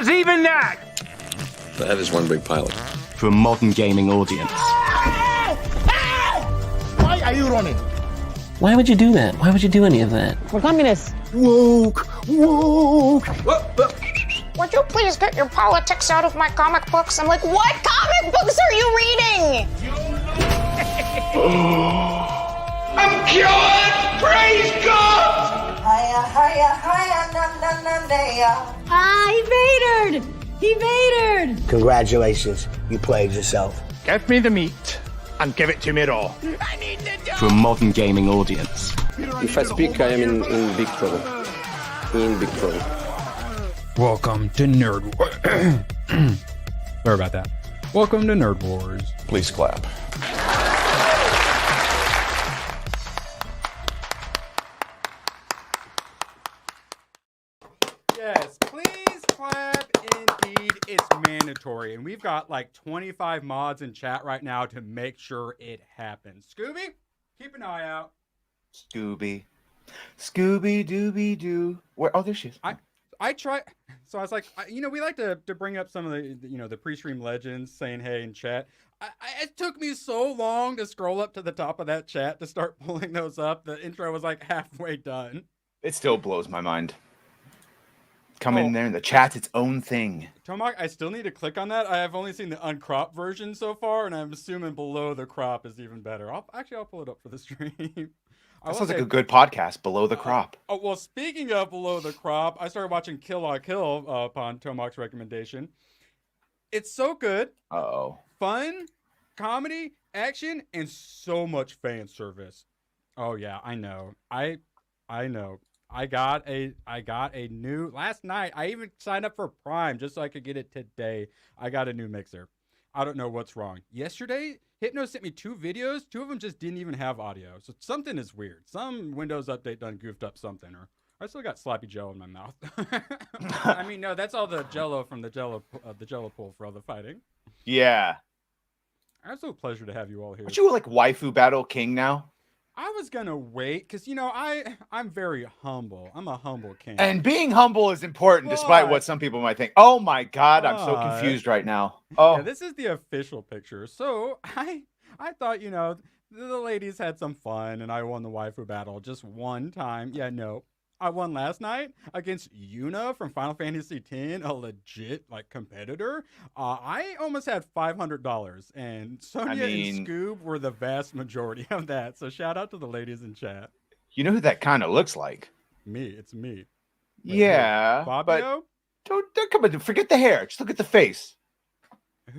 was even that? That is one big pilot. For a modern gaming audience. Why are you running? Why would you do that? Why would you do any of that? We're communists. Woke. Would you please get your politics out of my comic books? I'm like, what comic books are you reading? I'm cured! Praise God! Hiya, hiya, hiya, na na na na. Ah, he Vadered! He Vadered! Congratulations, you played yourself. Give me the meat and give it to me raw. For a modern gaming audience. If I speak, I am in big trouble. In big trouble. Welcome to Nerd Wars. Sorry about that. Welcome to Nerd Wars. Please clap. Yes, please clap. Indeed, it's mandatory. And we've got like 25 mods in chat right now to make sure it happens. Scooby, keep an eye out. Scooby Dooby Doo. Where? Oh, there she is. I try. So I was like, we like to bring up some of the pre-stream legends saying hey in chat. It took me so long to scroll up to the top of that chat to start pulling those up. The intro was like halfway done. It still blows my mind. Come in there and the chat's its own thing. Tomac, I still need to click on that. I have only seen the uncropped version so far, and I'm assuming below the crop is even better. I'll pull it up for the stream. That sounds like a good podcast, Below the Crop. Well, speaking of Below the Crop, I started watching Kill la Kill upon Tomac's recommendation. It's so good. Uh-oh. Fun, comedy, action, and so much fan service. Oh yeah, I know. I know. I got a new last night. I even signed up for Prime just so I could get it today. I got a new mixer. I don't know what's wrong. Yesterday, Hypno sent me 2 videos. 2 of them just didn't even have audio. So something is weird. Some Windows update done goofed up something. Or I still got sloppy Jello in my mouth. I mean, no, that's all the Jello from the Jello pool for all the fighting. Yeah. Absolute pleasure to have you all here. Aren't you like waifu battle king now? I was gonna wait because I'm very humble. I'm a humble king. And being humble is important, despite what some people might think. Oh my God, I'm so confused right now. Oh, yeah, this is the official picture. So I thought the ladies had some fun, and I won the waifu battle just one time. Yeah, no, I won last night against Yuna from Final Fantasy X, a legit competitor. I almost had $500, and Sonia and Scoob were the vast majority of that. So shout out to the ladies in chat. You know who that kind of looks like? Me. It's me. Wait, yeah, Fabio? But don't come on. Forget the hair. Just look at the face.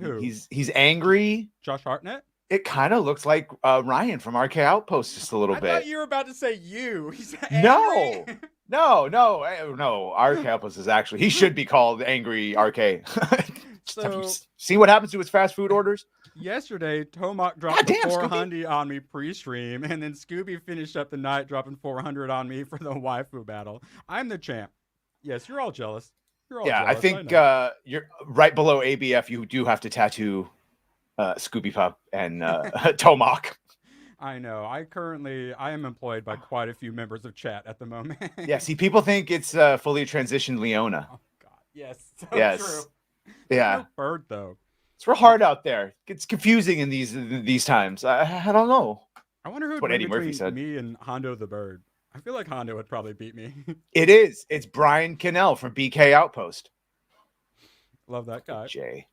Who? He's angry. Josh Hartnett? It kind of looks like Ryan from RK Outpost just a little bit. I thought you were about to say you. He's angry. No. RK Outpost is actually, he should be called Angry RK. So, have you seen what happens to his fast food orders? Yesterday, Tomac dropped 400 on me pre-stream, and then Scooby finished up the night dropping 400 on me for the waifu battle. I'm the champ. Yes, you're all jealous. I think you're right below ABF. You do have to tattoo Scooby Pup and Tomac. I know. I am employed by quite a few members of chat at the moment. Yeah, see, people think it's fully transitioned Leona. Oh God, yes, yes, true. Yeah. No bird though. It's real hard out there. It's confusing in these times. I don't know. I wonder who what Eddie Murphy said. Me and Hondo the bird. I feel like Hondo would probably beat me. It is. It's Brian Cannell from BK Outpost. Love that guy. Jay.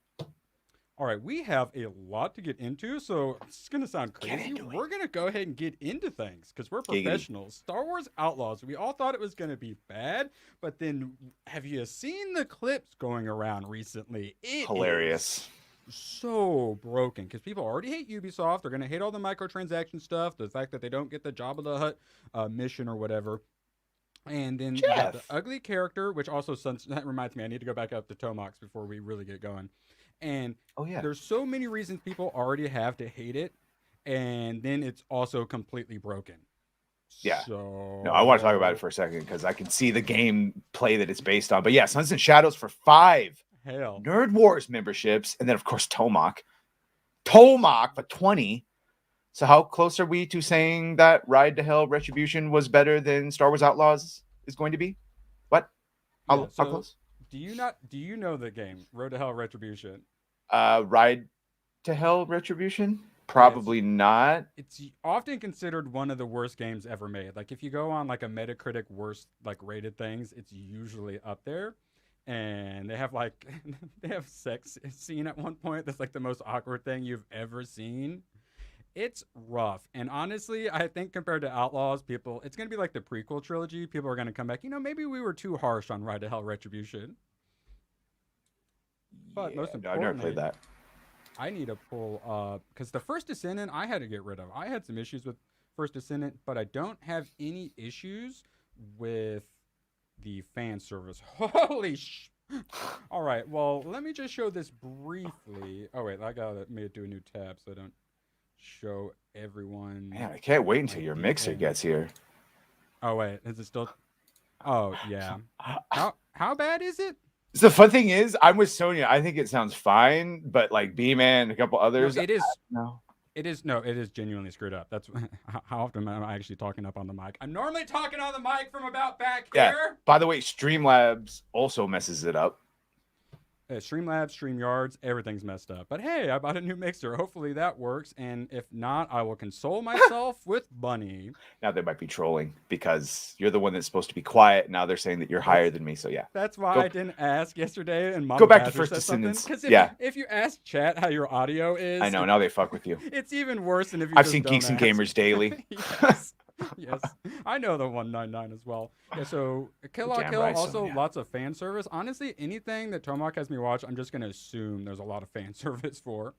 All right, we have a lot to get into, so it's going to sound crazy. We're going to go ahead and get into things because we're professionals. Star Wars Outlaws, we all thought it was going to be bad, but then have you seen the clips going around recently? It hilarious. So broken because people already hate Ubisoft. They're going to hate all the microtransaction stuff, the fact that they don't get the Jabba the Hutt mission or whatever. And then you got the ugly character, which also that reminds me, I need to go back up to Tomax before we really get going. And there's so many reasons people already have to hate it, and then it's also completely broken. Yeah. So no, I want to talk about it for a second because I can see the gameplay that it's based on. But yeah, Sons and Shadows for 5 Nerd Wars memberships, and then of course Tomac for 20. So how close are we to saying that Ride to Hell Retribution was better than Star Wars Outlaws is going to be? What? How close? Do you know the game Road to Hell Retribution? Ride to Hell Retribution? Probably not. It's often considered one of the worst games ever made. Like if you go on like a Metacritic worst like rated things, it's usually up there. And they have like they have sex scene at one point that's like the most awkward thing you've ever seen. It's rough. And honestly, I think compared to Outlaws, it's gonna be like the prequel trilogy. People are gonna come back, maybe we were too harsh on Ride to Hell Retribution. But most importantly, I've never played that. I need to pull because the First Descendant I had to get rid of. I had some issues with First Descendant, but I don't have any issues with the fan service. Holy sh! All right, well, let me just show this briefly. Oh wait, I gotta do a new tab so I don't show everyone. Man, I can't wait until your mixer gets here. Oh wait, is it still? Oh yeah. How bad is it? So the fun thing is, I'm with Sonia. I think it sounds fine, but like B-Man and a couple others. No, it is. No. It is genuinely screwed up. That's how often am I actually talking up on the mic? I'm normally talking on the mic from about back here. By the way, Streamlabs also messes it up. Streamlabs, StreamYards, everything's messed up. But hey, I bought a new mixer. Hopefully that works. And if not, I will console myself with Bunny. Now they might be trolling because you're the one that's supposed to be quiet. Now they're saying that you're higher than me. So yeah. That's why I didn't ask yesterday. And Mama go back to Badger First said Descendants. Because if you ask chat how your audio is, I know now they fuck with you. It's even worse than if you. I've seen Geeks and Gamers daily. Yes. Yes, I know the 199 as well. Yeah, so Kill La Kill, also lots of fan service. Honestly, anything that Tomac has me watch, I'm just going to assume there's a lot of fan service for.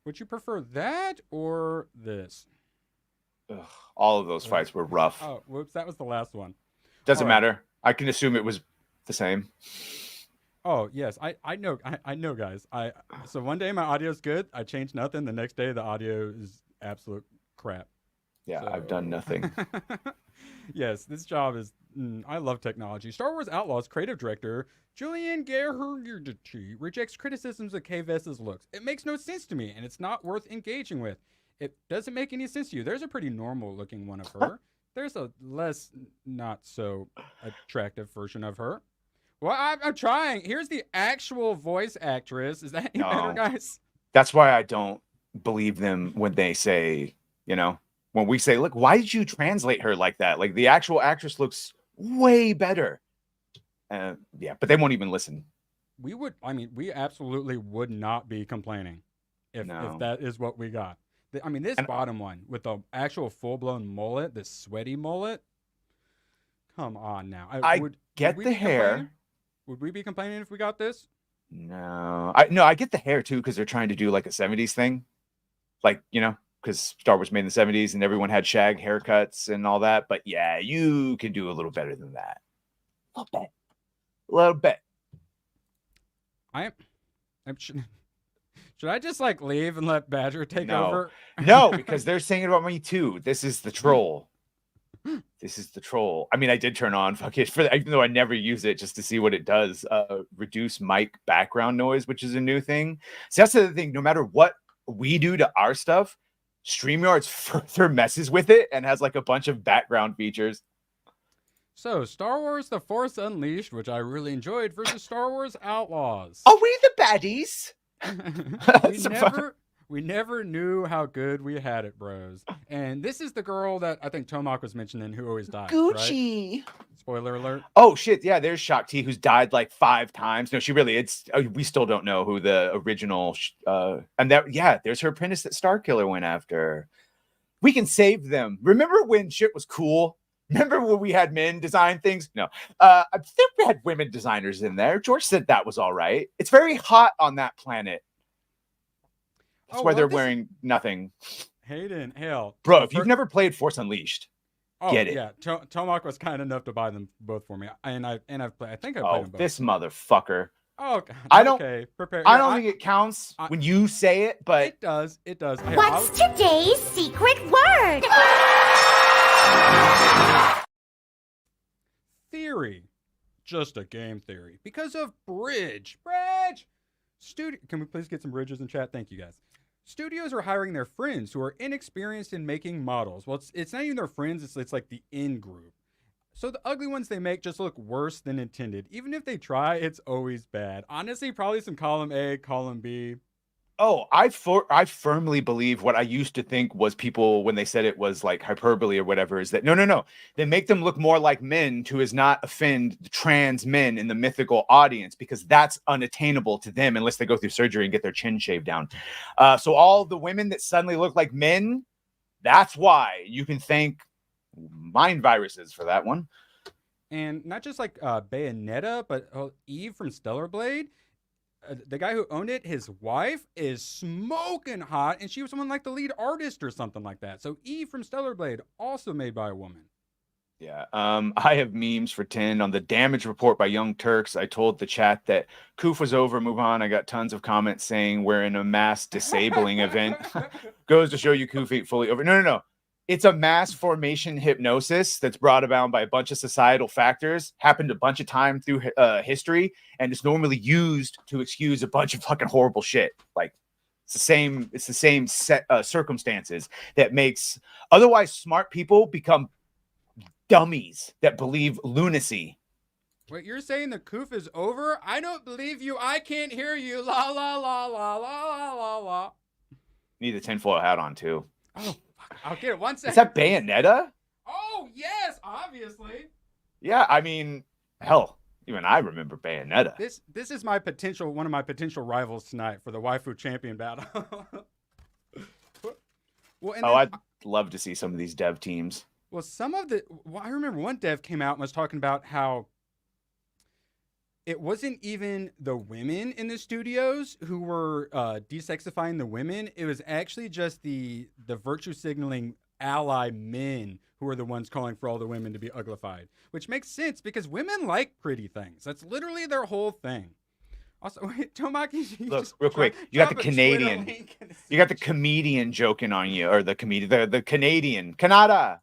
Would you prefer that or this? Ugh, all of those fights were rough. Oh, whoops, that was the last one. Doesn't matter. I can assume it was the same. Oh, yes, I know, guys. So one day my audio is good. I change nothing. The next day the audio is absolute crap. Yeah, I've done nothing. Yes, this job is... I love technology. Star Wars Outlaws creative director Julian Gerhardt rejects criticisms of Kay Vess's looks. It makes no sense to me, and it's not worth engaging with. It doesn't make any sense to you. There's a pretty normal-looking one of her. There's a less not-so-attractive version of her. Well, I'm trying. Here's the actual voice actress. Is that any better, guys? That's why I don't believe them when they say, when we say, look, why did you translate her like that? Like the actual actress looks way better. Yeah, but they won't even listen. We absolutely would not be complaining if that is what we got. This bottom one with the actual full-blown mullet, this sweaty mullet. Come on now. I get the hair. Would we be complaining if we got this? No. I get the hair too because they're trying to do like a 70s thing. Like, because Star Wars made in the 70s and everyone had shag haircuts and all that. But yeah, you can do a little better than that. A little bit. Should I just like leave and let Badger take over? No, because they're saying it about me too. This is the troll. This is the troll. I did turn on even though I never use it just to see what it does. Reduce mic background noise, which is a new thing. So that's the other thing. No matter what we do to our stuff, StreamYards further messes with it and has like a bunch of background features. So, Star Wars The Force Unleashed, which I really enjoyed, versus Star Wars Outlaws. Are we the baddies? We never knew how good we had it, bros. And this is the girl that I think Tomac was mentioning who always dies, Gucci. Right? Spoiler alert. Oh, shit. Yeah, there's Shakti, who's died like 5 times. No, we still don't know who the original... there's her apprentice that Starkiller went after. We can save them. Remember when shit was cool? Remember when we had men design things? No. I think we had women designers in there. George said that was all right. It's very hot on that planet. That's why they're wearing nothing. Hayden, hell. Bro, if you've never played Force Unleashed, get it. Yeah, Tomac was kind enough to buy them both for me. I've played, I think I've played them both. This motherfucker. Oh, God. I don't think it counts when you say it, but... It does. Hey, What's today's secret word? Theory. Just a game theory. Because of Bridge. Can we please get some bridges in chat? Thank you, guys. Studios are hiring their friends who are inexperienced in making models. Well, it's not even their friends. It's like the in group. So the ugly ones they make just look worse than intended. Even if they try, it's always bad. Honestly, probably some column A, column B. Oh, I firmly believe what I used to think was people when they said it was like hyperbole or whatever is that no. They make them look more like men to as not offend trans men in the mythical audience because that's unattainable to them unless they go through surgery and get their chin shaved down. So all the women that suddenly look like men, that's why you can thank mind viruses for that one. And not just like Bayonetta, but Eve from Stellar Blade. The guy who owned it, his wife is smoking hot, and she was someone like the lead artist or something like that. So Eve from Stellar Blade, also made by a woman. Yeah. I have memes for 10 on the damage report by Young Turks. I told the chat that Koof was over, move on. I got tons of comments saying we're in a mass disabling event. Goes to show you Koof ain't fully over. No. It's a mass formation hypnosis that's brought about by a bunch of societal factors, happened a bunch of time through history, and it's normally used to excuse a bunch of fucking horrible shit. Like it's the same set circumstances that makes otherwise smart people become dummies that believe lunacy. Wait, you're saying the Koof is over? I don't believe you. I can't hear you. La la la la la la la la. Need the tinfoil hat on too. Oh. I'll get it. 1 second. Is that Bayonetta? Oh, yes, obviously. Yeah, I mean, hell, even I remember Bayonetta. This is one of my potential rivals tonight for the waifu champion battle. Well, I'd love to see some of these dev teams. Well, I remember one dev came out and was talking about how it wasn't even the women in the studios who were desexifying the women. It was actually just the virtue signaling ally men who are the ones calling for all the women to be uglified, which makes sense because women like pretty things. That's literally their whole thing. Also, wait, Tomaki, look real quick. You got the Canadian. You got the comedian joking on you, or the comedian, the Canadian, Canada.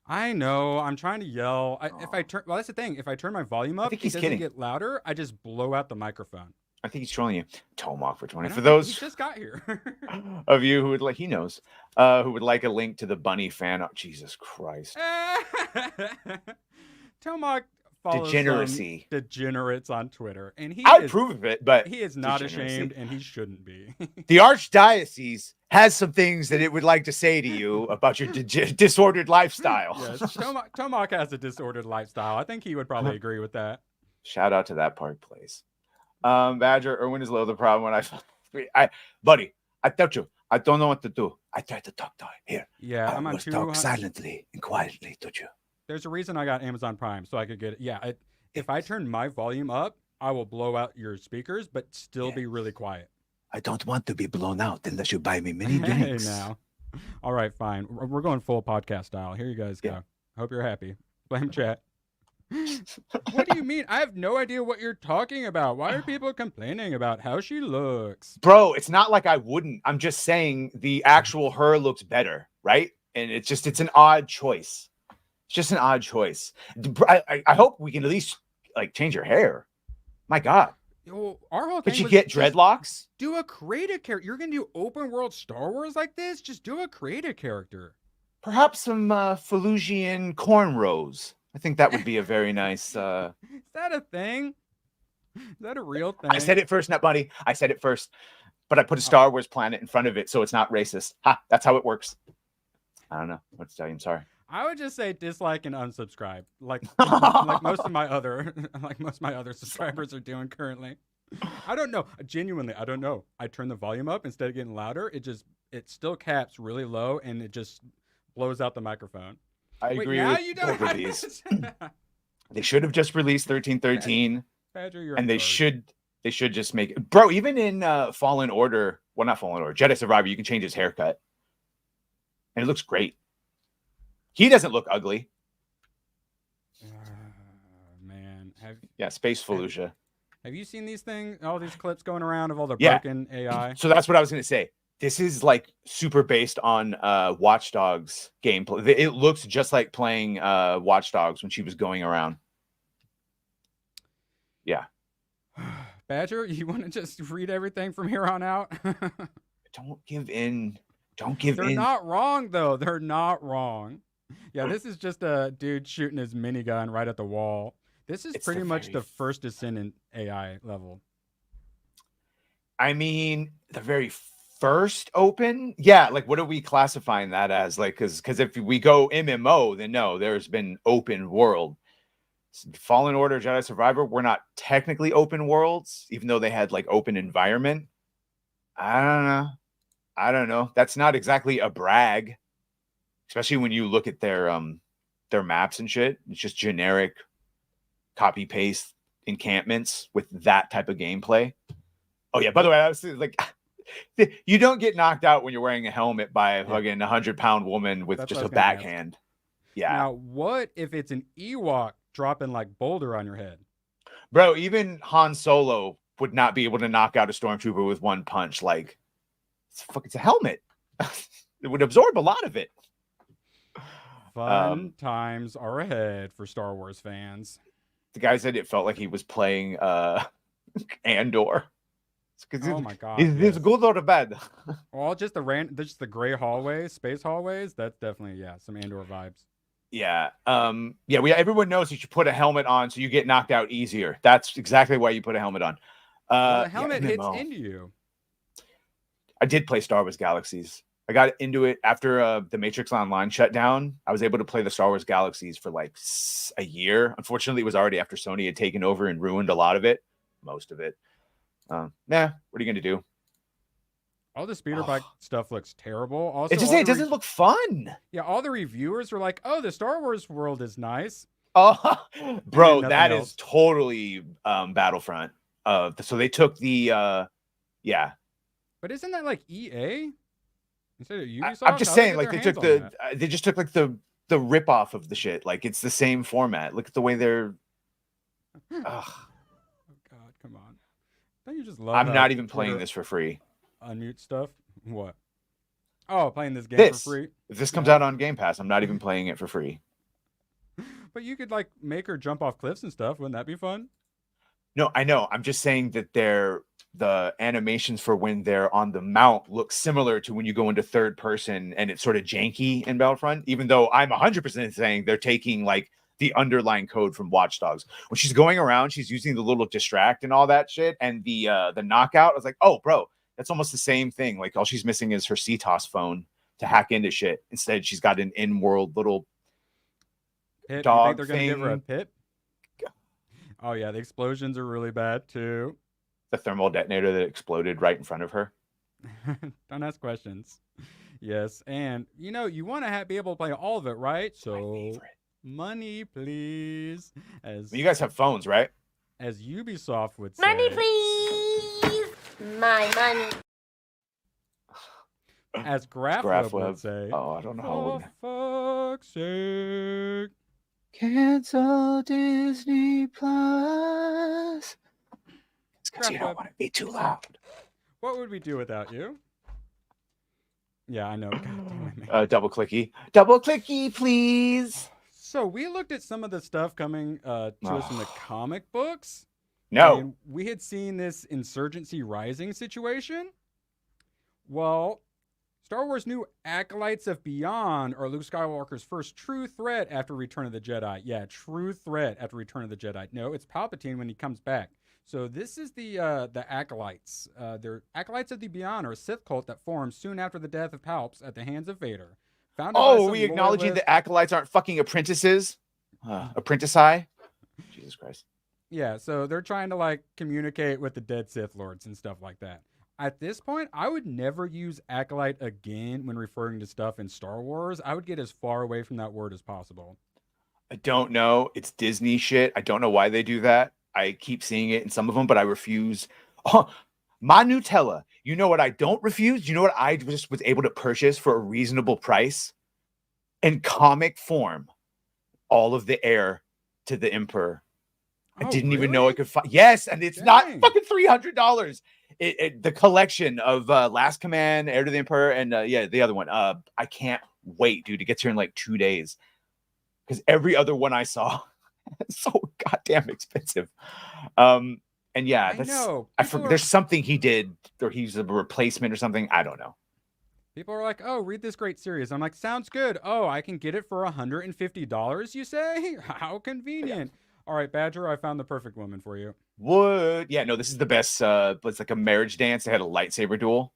I know. I'm trying to yell. Well, that's the thing. If I turn my volume up, I think he's it doesn't kidding. get louder. I just blow out the microphone. I think he's trolling you. Tomahawk for 20. For those he just got here. of you who would like, he knows, who would like a link to the bunny fan. Oh, Jesus Christ. Tomahawk follows Degeneracy. Degenerates on Twitter, and I approve of it, but he is not ashamed, and he shouldn't be. The Archdiocese has some things that it would like to say to you about your disordered lifestyle. Yes, Tomahawk has a disordered lifestyle. I think he would probably agree with that. Shout out to that part, please. Badger, Erwin is low. The problem when buddy, I told you, I don't know what to do. I tried to talk to her. Here. Yeah, I must talk silently and quietly to you. There's a reason I got Amazon Prime, so I could get it. Yeah, if I turn my volume up, I will blow out your speakers, but still be really quiet. I don't want to be blown out unless you buy me mini drinks. Hey, now. All right, fine. We're going full podcast style. Here you guys go. Hope you're happy. Blame chat. What do you mean? I have no idea what you're talking about. Why are people complaining about how she looks? Bro, it's not like I wouldn't. I'm just saying the actual her looks better, right? And it's an odd choice. It's just an odd choice. I hope we can at least like change her hair. My God. Well, our whole thing Could she was get dreadlocks? Do a creative character. You're going to do open world Star Wars like this? Just do a creative character. Perhaps some Felusian cornrows. I think that would be a very nice... Is that a thing? Is that a real thing? I said it first, Nutbuddy. I said it first. But I put a Star Wars planet in front of it, so it's not racist. Ha! That's how it works. I don't know what to tell you. I'm sorry. I would just say dislike and unsubscribe, like most of my other subscribers are doing currently. I don't know. Genuinely, I don't know. I turn the volume up instead of getting louder. It still caps really low and it just blows out the microphone. I agree with both of these. They should have just released 1313, Badger, and they should just make it. Bro, even in Fallen Order, well, not Fallen Order, Jedi Survivor, you can change his haircut, and it looks great. He doesn't look ugly. Man, Space Fallujah. Have you seen these things? All these clips going around of all the broken AI. So that's what I was gonna say. This is like super based on Watch Dogs gameplay. It looks just like playing Watch Dogs when she was going around. Yeah. Badger, you want to just read everything from here on out? Don't give in. Don't give in. They're not wrong, though. They're not wrong. Yeah, this is just a dude shooting his minigun right at the wall. This is pretty much the first Descendant AI level. I mean, the very first open, yeah. Like, what are we classifying that as? Like, because if we go MMO, then no, there's been open world. Fallen Order, Jedi Survivor, we're not technically open worlds, even though they had like open environment. I don't know. That's not exactly a brag, especially when you look at their maps and shit. It's just generic copy paste encampments with that type of gameplay. Oh yeah, by the way, I was like, you don't get knocked out when you're wearing a helmet by a fucking 100-pound woman with just a backhand. Yeah. Now, what if it's an Ewok dropping like boulder on your head? Bro, even Han Solo would not be able to knock out a stormtrooper with one punch. Like, it's a helmet. It would absorb a lot of it. Fun times are ahead for Star Wars fans. The guy said it felt like he was playing Andor. Oh my god! Is this good or bad? Well, just the gray hallways, space hallways. That's definitely some Andor vibes. Yeah. Everyone knows you should put a helmet on so you get knocked out easier. That's exactly why you put a helmet on. Well, the helmet hits into you. I did play Star Wars Galaxies. I got into it after the Matrix Online shut down. I was able to play the Star Wars Galaxies for like a year. Unfortunately, it was already after Sony had taken over and ruined a lot of it, most of it. What are you gonna do? All the speeder bike stuff looks terrible. Also, it doesn't look fun. Yeah, all the reviewers were like, "Oh, the Star Wars world is nice." Oh, bro, that is totally Battlefront. So they took the But isn't that like EA? Instead of Ubisoft? I'm just saying, like they just took like the rip off of the shit. Like it's the same format. Look at the way they're. Ugh. Oh God, come on! Don't you just love? I'm not even playing this for free. Unmute stuff. What? Oh, playing this game for free. If this comes out on Game Pass, I'm not even playing it for free. But you could like make her jump off cliffs and stuff. Wouldn't that be fun? No, I know. I'm just saying that the animations for when they're on the mount look similar to when you go into third person and it's sort of janky in Battlefront, even though I'm 100% saying they're taking like the underlying code from Watch Dogs. When she's going around, she's using the little distract and all that shit. And the knockout, I was like, oh, bro, that's almost the same thing. Like all she's missing is her CTOS phone to hack into shit. Instead, she's got an in-world little pip. Dog you think they're thing. Gonna give her a pip? Oh yeah, the explosions are really bad too. The thermal detonator that exploded right in front of her. Don't ask questions. Yes, and you want to be able to play all of it, right? So money, please. You guys have phones, right? As Ubisoft would say. Money, please. My money. As GraphWeb would say. Oh, I don't know. For fuck's sake. Cancel Disney Plus. It's because you don't want to be too loud. What would we do without you? Yeah, I know. God damn it, man. Double clicky, please. So we looked at some of the stuff coming to us in the comic books. No. And we had seen this Insurgency Rising situation. Well, Star Wars' new Acolytes of Beyond are Luke Skywalker's first true threat after Return of the Jedi. Yeah, true threat after Return of the Jedi. No, it's Palpatine when he comes back. So this is the Acolytes. They're Acolytes of the Beyond, or a Sith cult that formed soon after the death of Palps at the hands of Vader. Are we acknowledging that Acolytes aren't fucking apprentices? Apprentice-eye? Jesus Christ. Yeah, so they're trying to like communicate with the dead Sith Lords and stuff like that. At this point, I would never use Acolyte again when referring to stuff in Star Wars. I would get as far away from that word as possible. I don't know. It's Disney shit. I don't know why they do that. I keep seeing it in some of them, but I refuse. Oh, my Nutella. You know what I don't refuse? You know what I just was able to purchase for a reasonable price? In comic form. All of the heir to the Emperor. I didn't even know I could find. Yes, and it's not fucking $300. The collection of Last Command, Heir to the Emperor, and the other one. I can't wait, dude. It gets here in like 2 days. Because every other one I saw is so goddamn expensive. And yeah, I know. there's something he did, or he's a replacement or something. I don't know. People are like, oh, read this great series. I'm like, sounds good. Oh, I can get it for $150, you say? How convenient. All right, Badger, I found the perfect woman for you. Would yeah, no, this is the best. It's like a marriage dance. They had a lightsaber duel.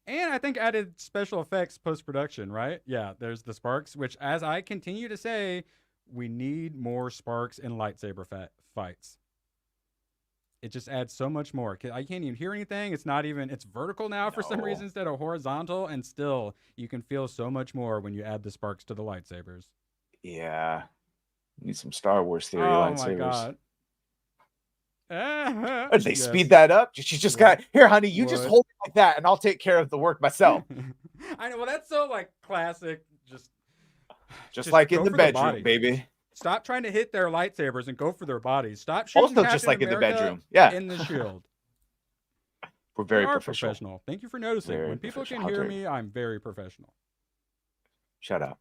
And I think added special effects post-production, right? Yeah, there's the sparks, which as I continue to say, we need more sparks in lightsaber fights. It just adds so much more. I can't even hear anything. It's not even, it's vertical now for some reason instead of horizontal. And still, you can feel so much more when you add the sparks to the lightsabers. Yeah. Need some Star Wars theory Oh lightsabers. my god. Did they speed that up? She's just got here, honey. You just hold it like that, and I'll take care of the work myself. I know. Well, that's so like classic. Just like in the bedroom, baby. Stop trying to hit their lightsabers and go for their bodies. Stop shooting. Also, just like in the bedroom, yeah. In the shield. We're very professional. Thank you for noticing. When people can hear me, I'm very professional. Shut up.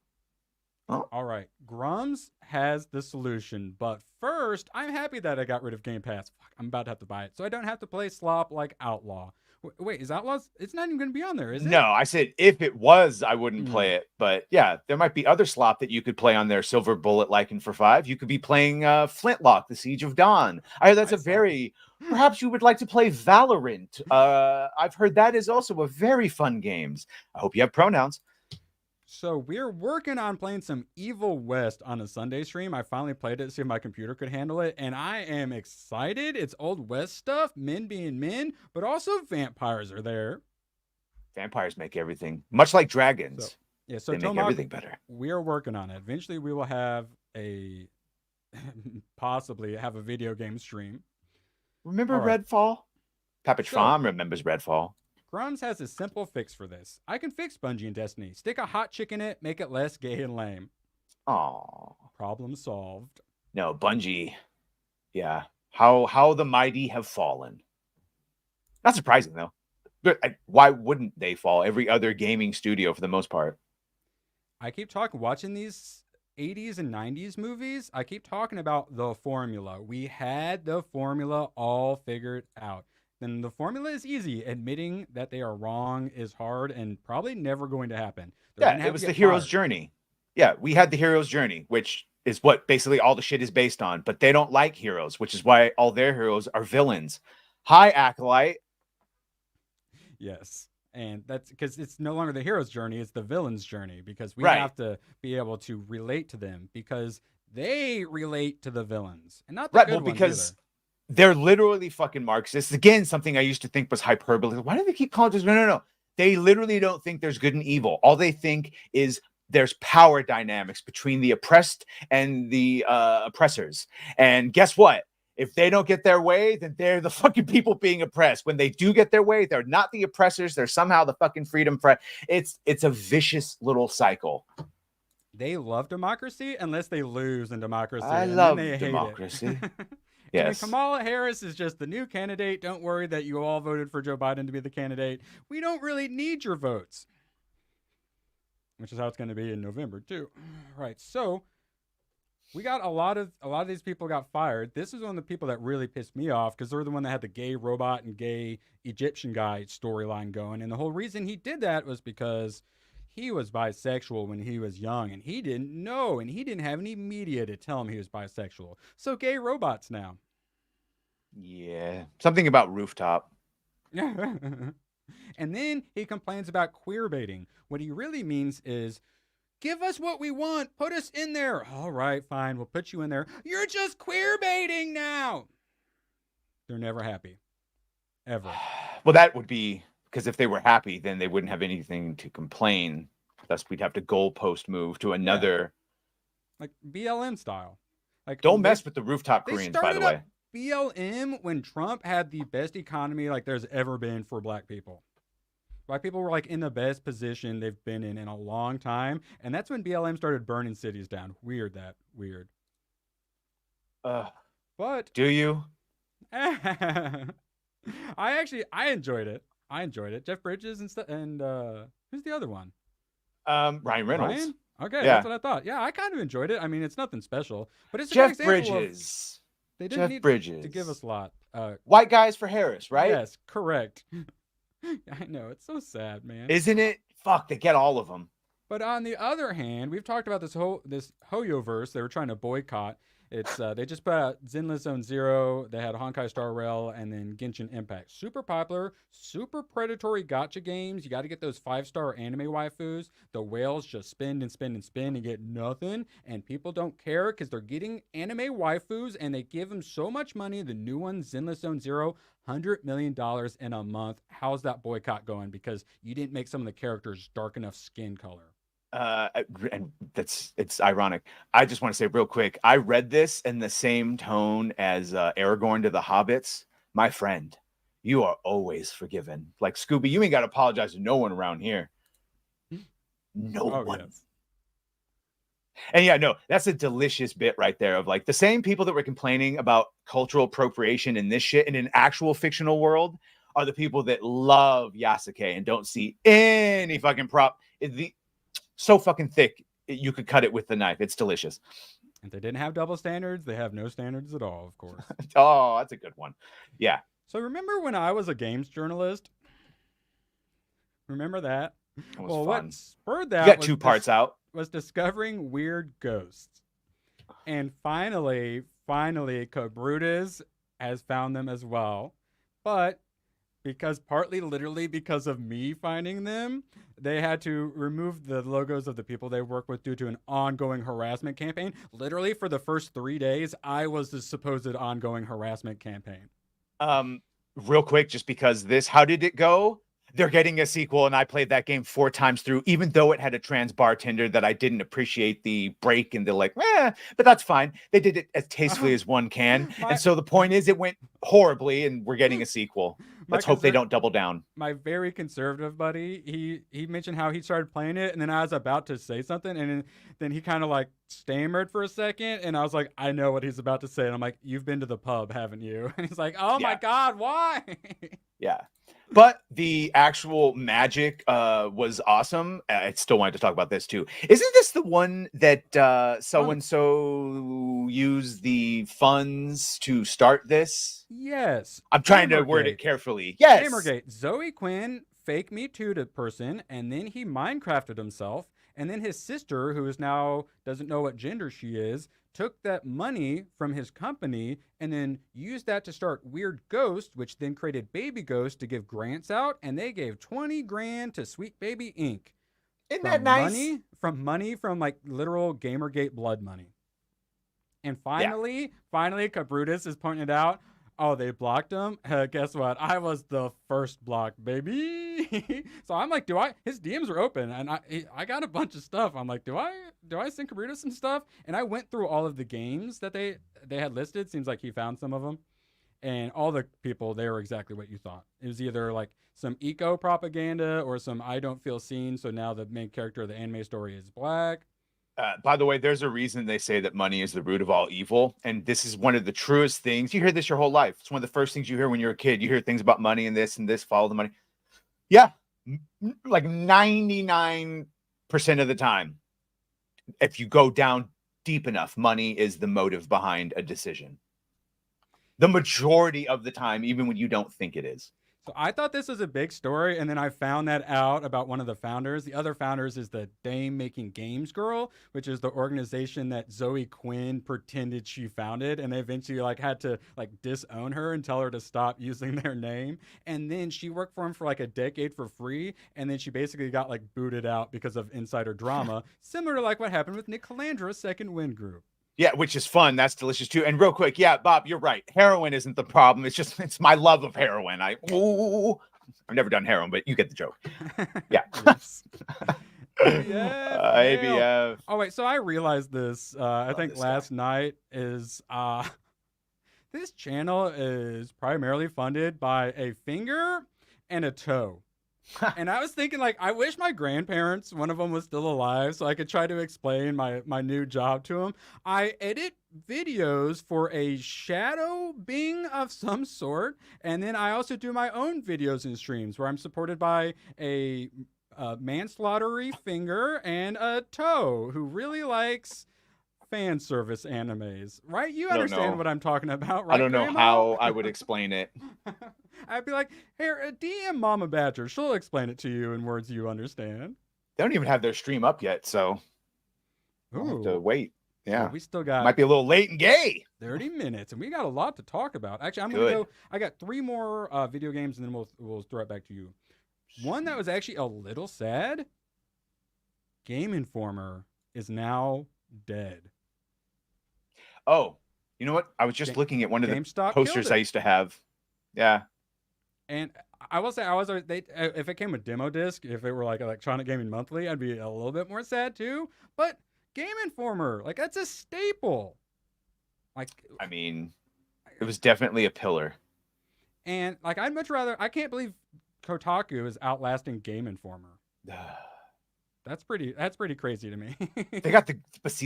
Oh. All right. Grums has the solution, but first, I'm happy that I got rid of Game Pass. Fuck, I'm about to have to buy it, so I don't have to play slop like Outlaw. Wait, is Outlaws? It's not even going to be on there, is it? No, I said if it was, I wouldn't play it. But yeah, there might be other slop that you could play on there. Silver Bullet, Lycan for $5. You could be playing Flintlock, The Siege of Dawn. I heard that's a very. Perhaps you would like to play Valorant. I've heard that is also a very fun game. I hope you have pronouns. So we're working on playing some Evil West on a Sunday stream. I finally played it to see if my computer could handle it, and I am excited. It's Old West stuff, men being men, but also vampires are there. Vampires make everything, much like dragons. So they make everything better. We are working on it. Eventually, we will have possibly have a video game stream. Remember Redfall? Papich Farm remembers Redfall. Grums has a simple fix for this. I can fix Bungie and Destiny. Stick a hot chick in it, make it less gay and lame. Aww. Problem solved. No, Bungie. Yeah. How the mighty have fallen. Not surprising, though. But why wouldn't they fall? Every other gaming studio, for the most part. I keep watching these 80s and 90s movies. I keep talking about the formula. We had the formula all figured out. Then the formula is easy. Admitting that they are wrong is hard and probably never going to happen. It was the hero's journey. Yeah, we had the hero's journey, which is what basically all the shit is based on. But they don't like heroes, which is why all their heroes are villains. Hi, Acolyte. Yes. And that's because it's no longer the hero's journey, it's the villain's journey, because we have to be able to relate to them because they relate to the villains and not the good ones because either. They're literally fucking Marxists. Again, something I used to think was hyperbole. Why do they keep calling this? No. They literally don't think there's good and evil. All they think is there's power dynamics between the oppressed and the oppressors. And guess what? If they don't get their way, then they're the fucking people being oppressed. When they do get their way, they're not the oppressors. They're somehow the fucking freedom. It's a vicious little cycle. They love democracy unless they lose in democracy. I love democracy. Yes. Kamala Harris is just the new candidate. Don't worry that you all voted for Joe Biden to be the candidate. We don't really need your votes. Which is how it's going to be in November, too. Right. So we got a lot of these people got fired. This is one of the people that really pissed me off because they're the one that had the gay robot and gay Egyptian guy storyline going. And the whole reason he did that was because he was bisexual when he was young, and he didn't know, and he didn't have any media to tell him he was bisexual. So gay robots now. Yeah. Something about rooftop. And then he complains about queer baiting. What he really means is, give us what we want. Put us in there. All right, fine. We'll put you in there. You're just queer baiting now. They're never happy. Ever. Well, that would be... Because if they were happy, then they wouldn't have anything to complain. Thus, we'd have to goalpost move to another... Like BLM style. Like don't mess with the rooftop Koreans, by the way. BLM when Trump had the best economy like there's ever been for black people. Black people were like in the best position they've been in a long time. And that's when BLM started burning cities down. Weird. But... Do you? I enjoyed it. Jeff Bridges and who's the other one? Ryan Reynolds. Ryan? Okay, that's what I thought. Yeah, I kind of enjoyed it. I mean, it's nothing special, but it's a Jeff good Bridges. They didn't need to give us a lot. White guys for Harris, right? Yes, correct. I know, it's so sad, man. Isn't it fuck, they get all of them. But on the other hand, we've talked about this Hoyoverse they were trying to boycott. It's they just put out Zenless Zone Zero, they had Honkai Star Rail, and then Genshin Impact. Super popular, super predatory gacha games. You got to get those 5-star anime waifus. The whales just spend and spend and spend and get nothing, and people don't care because they're getting anime waifus and they give them so much money. The new one, Zenless Zone Zero, $100 million in a month. How's that boycott going? Because you didn't make some of the characters dark enough skin color. And it's ironic. I just want to say real quick, I read this in the same tone as Aragorn to the Hobbits. My friend, you are always forgiven. Like Scooby, you ain't got to apologize to no one around here. No one. Yes. And yeah, no, that's a delicious bit right there of like the same people that were complaining about cultural appropriation in this shit in an actual fictional world are the people that love Yasuke and don't see any fucking prop. So fucking thick, you could cut it with the knife. It's delicious. If they didn't have double standards, they have no standards at all, of course. Oh, that's a good one. Yeah. So remember when I was a games journalist? Remember that? Well, fun. What spurred that? You got two parts out. Was discovering weird ghosts, and finally, Cobrutus has found them as well, but. Because literally because of me finding them, they had to remove the logos of the people they work with due to an ongoing harassment campaign. Literally for the first 3 days, I was the supposed ongoing harassment campaign. Real quick, just because how did it go? They're getting a sequel, and I played that game 4 times through, even though it had a trans bartender that I didn't appreciate the break, and they're like, but that's fine. They did it as tastefully as one can. And so the point is it went horribly, and we're getting a sequel. Let's hope they don't double down. My very conservative buddy, he mentioned how he started playing it, and then I was about to say something, and then he kind of like stammered for a second, and I was like, I know what he's about to say. And I'm like, you've been to the pub, haven't you? And he's like, oh my God, why? Yeah. But the actual magic was awesome. I still wanted to talk about this too. Isn't this the one that so-and-so used the funds to start this? Yes. I'm trying to word it carefully. Yes. Gamergate. Zoe Quinn fake Me Too'd person, and then he Minecrafted himself, and then his sister, who is now doesn't know what gender she is, took that money from his company and then used that to start Weird Ghost, which then created Baby Ghost to give grants out, and they gave 20 grand to Sweet Baby Inc. Isn't that nice? Money from like literal Gamergate blood money. And finally, Cobrutus is pointing it out. Oh, they blocked him? Guess what? I was the first block, baby. So I'm like, his DMs are open, and I got a bunch of stuff. I'm like, do I send Cobrutus some stuff? And I went through all of the games that they had listed. Seems like he found some of them. And all the people, they were exactly what you thought. It was either like some eco propaganda or some I don't feel seen, so now the main character of the anime story is black. By the way, there's a reason they say that money is the root of all evil. And this is one of the truest things. You hear this your whole life. It's one of the first things you hear when you're a kid. You hear things about money and this, follow the money. Yeah. Like 99% of the time, if you go down deep enough, money is the motive behind a decision. The majority of the time, even when you don't think it is. So I thought this was a big story, and then I found that out about one of the founders. The other founders is the Dame Making Games Girl, which is the organization that Zoe Quinn pretended she founded, and they eventually had to disown her and tell her to stop using their name. And then she worked for him for a decade for free, and then she basically got booted out because of insider drama, similar to what happened with Nick Calandra's Second Wind Group. Yeah, which is fun. That's delicious too. And real quick, yeah, Bob, you're right. Heroin isn't the problem. It's my love of heroin. I've never done heroin, but you get the joke. Yeah. ABF. Oh wait, so I realized this. I think last night is this channel is primarily funded by a finger and a toe. And I was thinking, I wish my grandparents, one of them was still alive, so I could try to explain my new job to them. I edit videos for a shadow being of some sort, and then I also do my own videos and streams where I'm supported by a manslaughtery finger and a toe who really likes fan service animes, right? You I don't understand know. what I'm talking about, right? I don't know Grandma? how I would explain it. I'd be like, here, DM Mama Badger. She'll explain it to you in words you understand. They don't even have their stream up yet, so I'll have to Ooh. wait. Yeah. Well, we still got Might be a little late and gay. 30 minutes, and we got a lot to talk about. Actually, I'm Good. gonna go. I got 3 more video games, and then we'll throw it back to you. One that was actually a little sad. Game Informer is now dead. Oh, you know what? I was just looking at one of the GameStop posters killed I it. used to have. Yeah. And I will say, if it came with demo disc, if it were like Electronic Gaming Monthly, I'd be a little bit more sad too. But Game Informer, like that's a staple. Like, I mean, it was definitely a pillar. and like I'd much rather. I can't believe Kotaku is outlasting Game Informer. That's pretty crazy to me. They got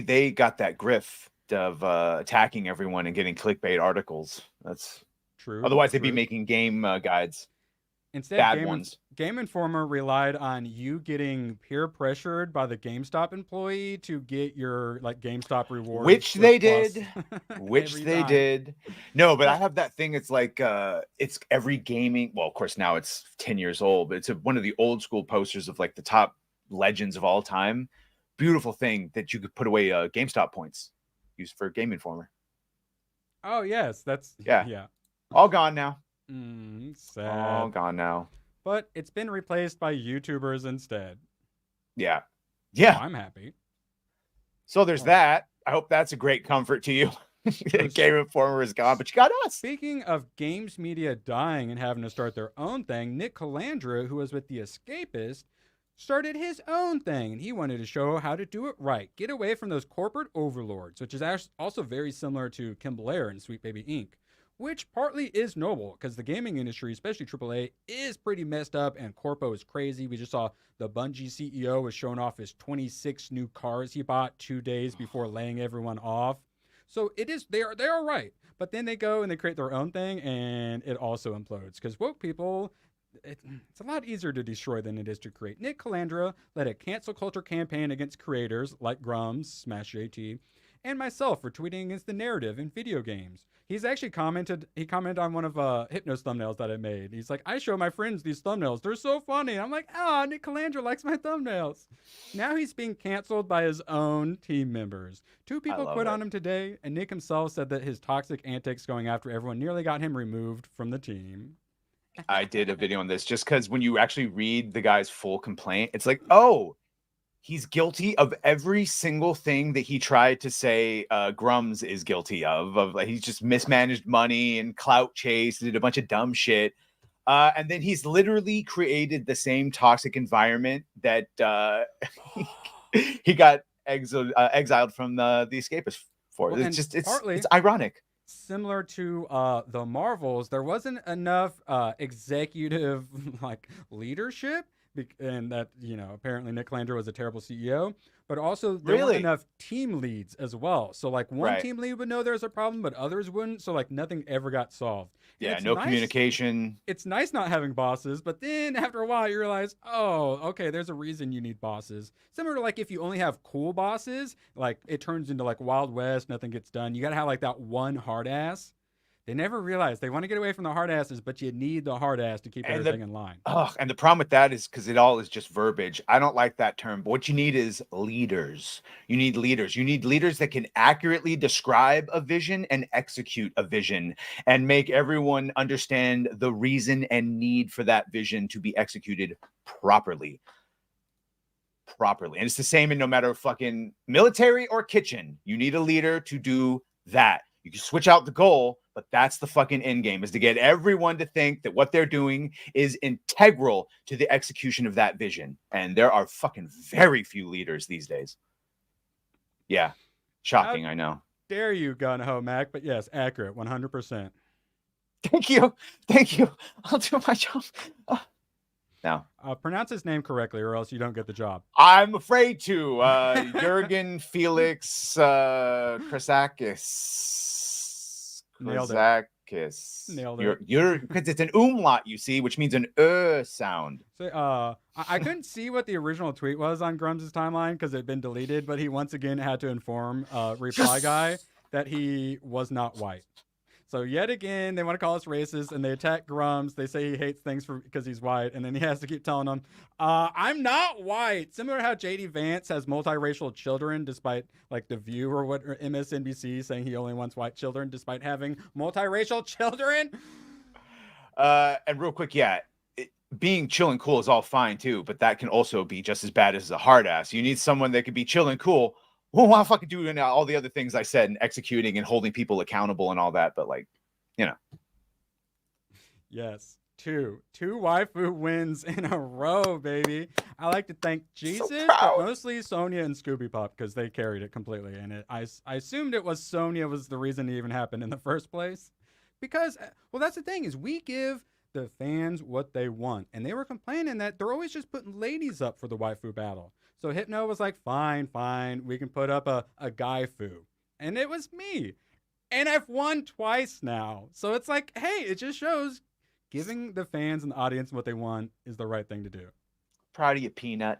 they got that grift of attacking everyone and getting clickbait articles. That's true. Otherwise, they'd be true. making game guides. Instead, Bad ones. Game Informer relied on you getting peer pressured by the GameStop employee to get your like GameStop rewards, Which they plus did. Which every they time. did. No, but I have that thing. It's like it's every gaming. Well, of course, now it's 10 years old, but it's one of the old school posters of like the top legends of all time. Beautiful thing that you could put away GameStop points used for Game Informer. Oh yes, that's Yeah. All gone now. Sad. All gone now. But it's been replaced by YouTubers instead. Yeah. Yeah. So I'm happy. So there's that. I hope that's a great comfort to you. Game Informer is gone, but you got us. Speaking of games media dying and having to start their own thing, Nick Calandra, who was with The Escapist, started his own thing, and he wanted to show how to do it right. Get away from those corporate overlords, which is also very similar to Kim Blair in Sweet Baby Inc., which partly is noble because the gaming industry, especially AAA, is pretty messed up and corpo is crazy. We just saw the Bungie CEO was showing off his 26 new cars he bought 2 days before laying everyone off. So they are right, but then they go and they create their own thing, and it also implodes because woke people. It's a lot easier to destroy than it is to create. Nick Calandra led a cancel culture campaign against creators like Grums, Smash JT, and myself for tweeting against the narrative in video games. He's actually commented on one of Hypno's thumbnails that I made. He's like, I show my friends these thumbnails. They're so funny. And I'm like, Nick Calandra likes my thumbnails. Now he's being canceled by his own team members. 2 people quit on him today, and Nick himself said that his toxic antics going after everyone nearly got him removed from the team. I did a video on this just because when you actually read the guy's full complaint, it's like, oh, he's guilty of every single thing that he tried to say Grums is guilty of like he's just mismanaged money and clout chase, did a bunch of dumb shit. And then he's literally created the same toxic environment that he got exiled from the Escapist for. Well, it's ironic. Similar to the Marvels, there wasn't enough executive like leadership, and that apparently Nick Calandra was a terrible CEO, but also there weren't enough team leads as well. So like one team lead would know there's a problem, but others wouldn't. So like nothing ever got solved. Yeah, no communication. It's nice not having bosses, but then after a while you realize, oh, okay, there's a reason you need bosses. Similar to like if you only have cool bosses, like it turns into like Wild West, nothing gets done. You gotta have like that one hard ass. They never realize they want to get away from the hard asses, but you need the hard ass to keep everything in line. And the problem with that is because it all is just verbiage. I don't like that term, but what you need is leaders. You need leaders. You need leaders that can accurately describe a vision and execute a vision and make everyone understand the reason and need for that vision to be executed properly. And it's the same in no matter fucking military or kitchen. You need a leader to do that. You can switch out the goal, but that's the fucking end game, is to get everyone to think that what they're doing is integral to the execution of that vision. And there are fucking very few leaders these days. Yeah. Shocking, I know. Dare you, Gun Ho Mac, but yes, accurate, 100%. Thank you. I'll do my job. Now, pronounce his name correctly, or else you don't get the job. I'm afraid to. Jurgen Felix Krasakis. Nailed it. kiss. Nailed it. You're because it's an umlaut, you see, which means an sound. So, I couldn't see what the original tweet was on Grums' timeline because it had been deleted, but he once again had to inform Reply Guy that he was not white. So yet again, they want to call us racist, and they attack Grums. They say he hates things because he's white, and then he has to keep telling them, "I'm not white." Similar to how JD Vance has multiracial children, despite like The View or MSNBC saying he only wants white children, despite having multiracial children. And real quick, being chill and cool is all fine too, but that can also be just as bad as a hard ass. You need someone that can be chill and cool. Well, I'm fucking doing all the other things I said and executing and holding people accountable and all that, but like, you know. Yes, two waifu wins in a row, baby. I like to thank Jesus, but mostly Sonya and Scooby Pop because they carried it completely. And I assumed it was Sonya was the reason it even happened in the first place, because well, that's the thing is we give the fans what they want, and they were complaining that they're always just putting ladies up for the waifu battle. So Hypno was like, fine, we can put up a guy foo. And it was me. And I've won twice now. So it's like, hey, it just shows giving the fans and the audience what they want is the right thing to do. Proud of you, Peanut.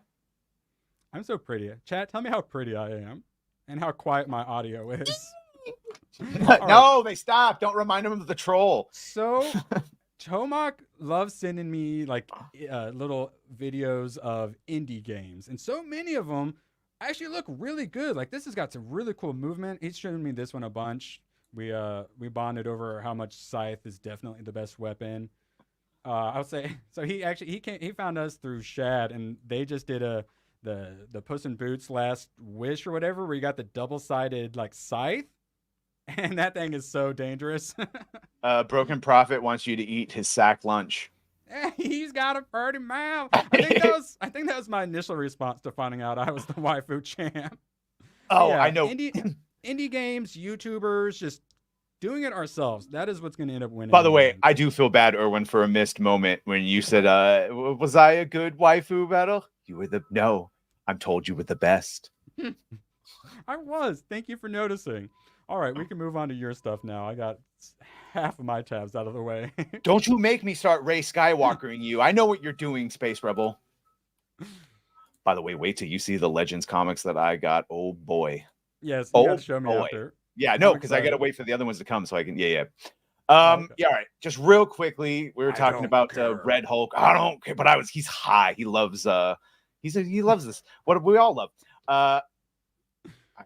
I'm so pretty. Chat, tell me how pretty I am and how quiet my audio is. No, they stopped. Don't remind them of the troll. So Tomac loves sending me like little videos of indie games, and so many of them actually look really good. Like this has got some really cool movement. He's showing me this one a bunch. We bonded over how much Scythe is definitely the best weapon. I'll say so. He found us through Shad, and they just did the Puss in Boots Last Wish or whatever, where you got the double-sided like scythe. And that thing is so dangerous. Broken Prophet wants you to eat his sack lunch. He's got a pretty mouth. I think that was my initial response to finding out I was the waifu champ. Oh, yeah, I know. Indie games, YouTubers, just doing it ourselves. That is what's going to end up winning. By the way, I do feel bad, Erwin, for a missed moment when you said, was I a good waifu battle? You were no, I'm told you were the best. I was. Thank you for noticing. All right, we can move on to your stuff now. I got half of my tabs out of the way. Don't you make me start Rey Skywalkering you. I know what you're doing, Space Rebel. By the way, wait till you see the Legends comics that I got. Oh, boy. Yes, you got to show me after. Yeah, no, because I got to wait for the other ones to come so I can, yeah. Okay. Yeah, all right. Just real quickly, we were talking about Red Hulk. I don't care, but he's high. He loves, he loves this. What we all love. I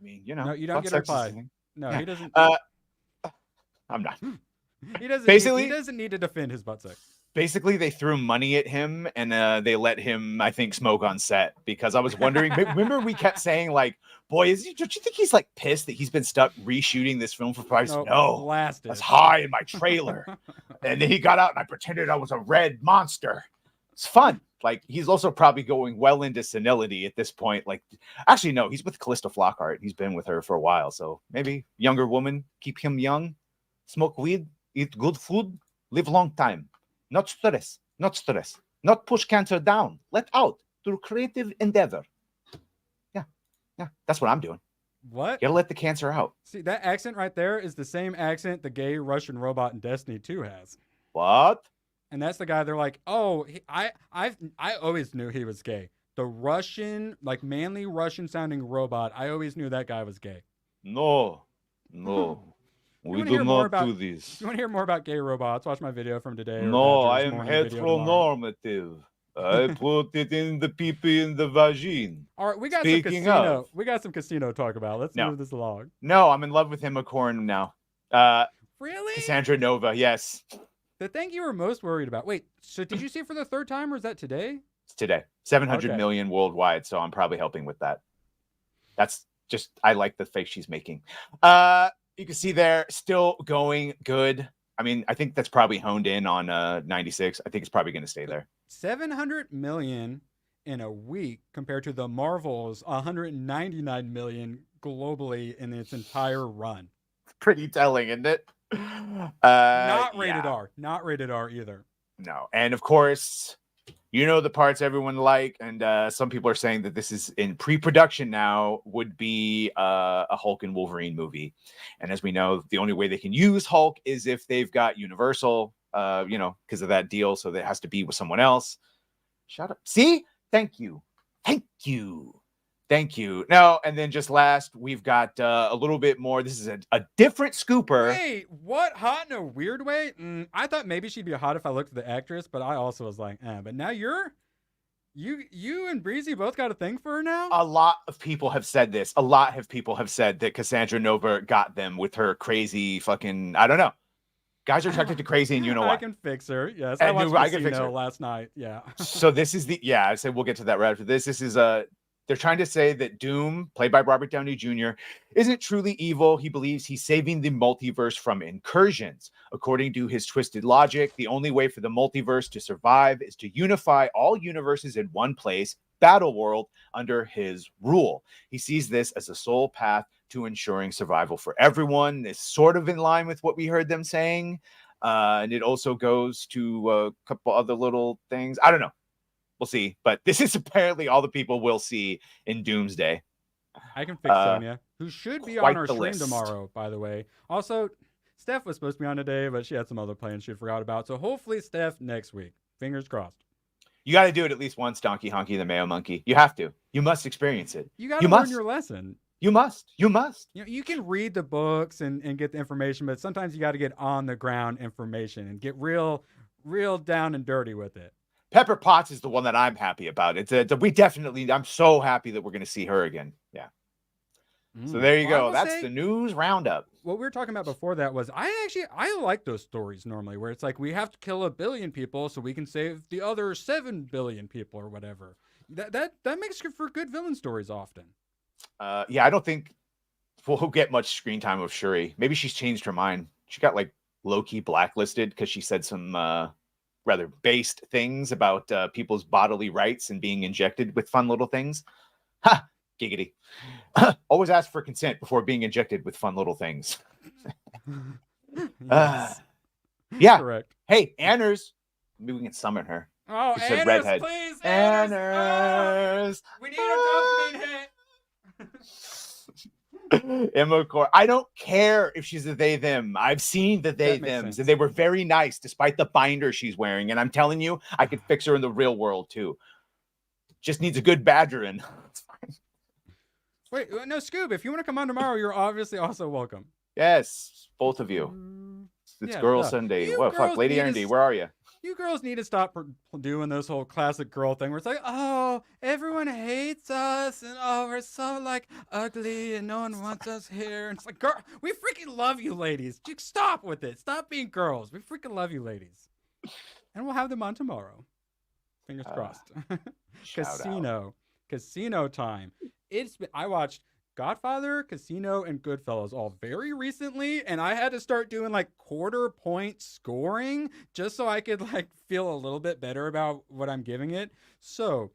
mean, you know. No, you don't get a pie. No, yeah. He doesn't. I'm not. He doesn't need to defend his butt sex. Basically, they threw money at him and they let him, I think, smoke on set because I was wondering. Remember, we kept saying like, "Boy, don't you think he's like pissed that he's been stuck reshooting this film for 5 years?" No, blasted. That's high in my trailer, and then he got out and I pretended I was a red monster. It's fun. Like he's also probably going well into senility at this point. Like, actually, no, he's with Callista Flockhart. He's been with her for a while, so maybe younger woman, keep him young, smoke weed, eat good food, live long time. Not stress, not push cancer down. Let out through creative endeavor. Yeah, that's what I'm doing. What? You gotta let the cancer out. See, that accent right there is the same accent the gay Russian robot in Destiny 2 has. What? And that's the guy they're like, oh, I always knew he was gay. The Russian, like manly Russian sounding robot, I always knew that guy was gay. No. We do not do this. You want to hear more about gay robots? Watch my video from today. No, I am heteronormative. I put it in the pee-pee in the vagine. All right, we got some casino. We got some casino talk about. Let's move this along. No, I'm in love with Himmacorn now. Really? Cassandra Nova, yes. The thing you were most worried about. Wait, so did you see it for the third time, or is that today? It's today. 700 million worldwide, so I'm probably helping with that. That's just, I like the face she's making. You can see there, still going good. I mean, I think that's probably honed in on 96. I think it's probably going to stay there. 700 million in a week compared to the Marvel's 199 million globally in its entire run. Pretty telling, isn't it? Not rated R. Not rated R either. No. And of course, You know, the parts everyone like, and some people are saying that this is in pre-production now, would be a Hulk and Wolverine movie. And as we know, the only way they can use Hulk is if they've got Universal, because of that deal. So that has to be with someone else. Shut up. See? Thank you. Now, and then just last, we've got a little bit more. This is a different scooper. Wait, what? Hot in a weird way? I thought maybe she'd be hot if I looked at the actress, but I also was like, But now you and Breezy both got a thing for her now? A lot of people have said this. A lot of people have said that Cassandra Nova got them with her crazy fucking, I don't know. Guys are attracted to crazy, and you know what? I can fix her. Yes, I watched Casino last night. Yeah. So this is I said we'll get to that right after this. This is they're trying to say that Doom, played by Robert Downey Jr., isn't truly evil. He believes he's saving the multiverse from incursions. According to his twisted logic, the only way for the multiverse to survive is to unify all universes in one place, Battle World, under his rule. He sees this as the sole path to ensuring survival for everyone. It's sort of in line with what we heard them saying. And it also goes to a couple other little things. I don't know. We'll see. But this is apparently all the people will see in Doomsday. I can fix Sonya, who should be on our stream tomorrow, by the way. Also, Steph was supposed to be on today, but she had some other plans she forgot about. So hopefully Steph next week. Fingers crossed. You got to do it at least once, Donkey Honky the Mayo Monkey. You have to. You must experience it. You got to learn your lesson. You must. You can read the books and get the information, but sometimes you got to get on the ground information and get real down and dirty with it. Pepper Potts is the one that I'm happy about. I'm so happy that we're going to see her again. Yeah. So there you go. That's the news roundup. What we were talking about before that was I like those stories normally where it's like we have to kill 1 billion people so we can save the other 7 billion people or whatever. That makes for good villain stories often. I don't think we'll get much screen time of Shuri. Maybe she's changed her mind. She got like low-key blacklisted because she said some rather based things about people's bodily rights and being injected with fun little things. Ha! Giggity. Always ask for consent before being injected with fun little things. Yes. Yeah. Correct. Hey, Anners. Maybe we can summon her. Oh, She said Anners, redhead. please. Anners. We need a dopamine hit. Emma Core. I don't care if she's a they them. I've seen the they thems, and they were very nice despite the binder she's wearing. And I'm telling you, I could fix her in the real world too. Just needs a good badgering. It's fine. Wait, no, Scoob. If you want to come on tomorrow, you're obviously also welcome. Yes, both of you. It's Girl Sunday. What fuck, Lady Andy? Where are you? You girls need to stop doing this whole classic girl thing where it's like, oh, everyone hates us and oh, we're so like ugly and no one wants us here. And it's like, girl, we freaking love you, ladies. Just stop with it. Stop being girls. We freaking love you, ladies. And we'll have them on tomorrow. Fingers crossed. Casino time. I watched Godfather, Casino, and Goodfellas all very recently, and I had to start doing like quarter point scoring just so I could like feel a little bit better about what I'm giving it. So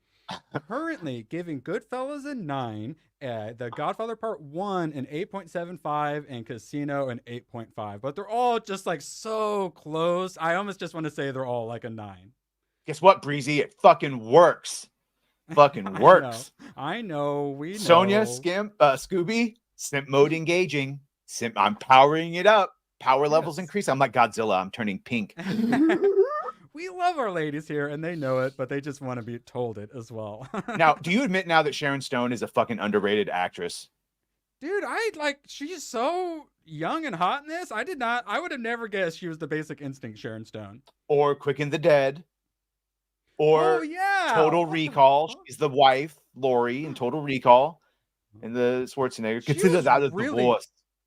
currently giving Goodfellas a 9, the Godfather Part 1 an 8.75, and Casino an 8.5. But they're all just like so close. I almost just want to say they're all like a 9. Guess what, Breezy? It fucking works. Fucking works. I know. We know. Sonya, Scooby, simp mode engaging. I'm powering it up. Power levels increase. I'm like Godzilla. I'm turning pink. We love our ladies here, and they know it, but they just want to be told it as well. Now, do you admit now that Sharon Stone is a fucking underrated actress? Dude, she's so young and hot in this. I would have never guessed she was the Basic Instinct Sharon Stone. Or Quick and the Dead. Or Total Recall. She's the wife, Lori, in Total Recall. And the Schwarzenegger.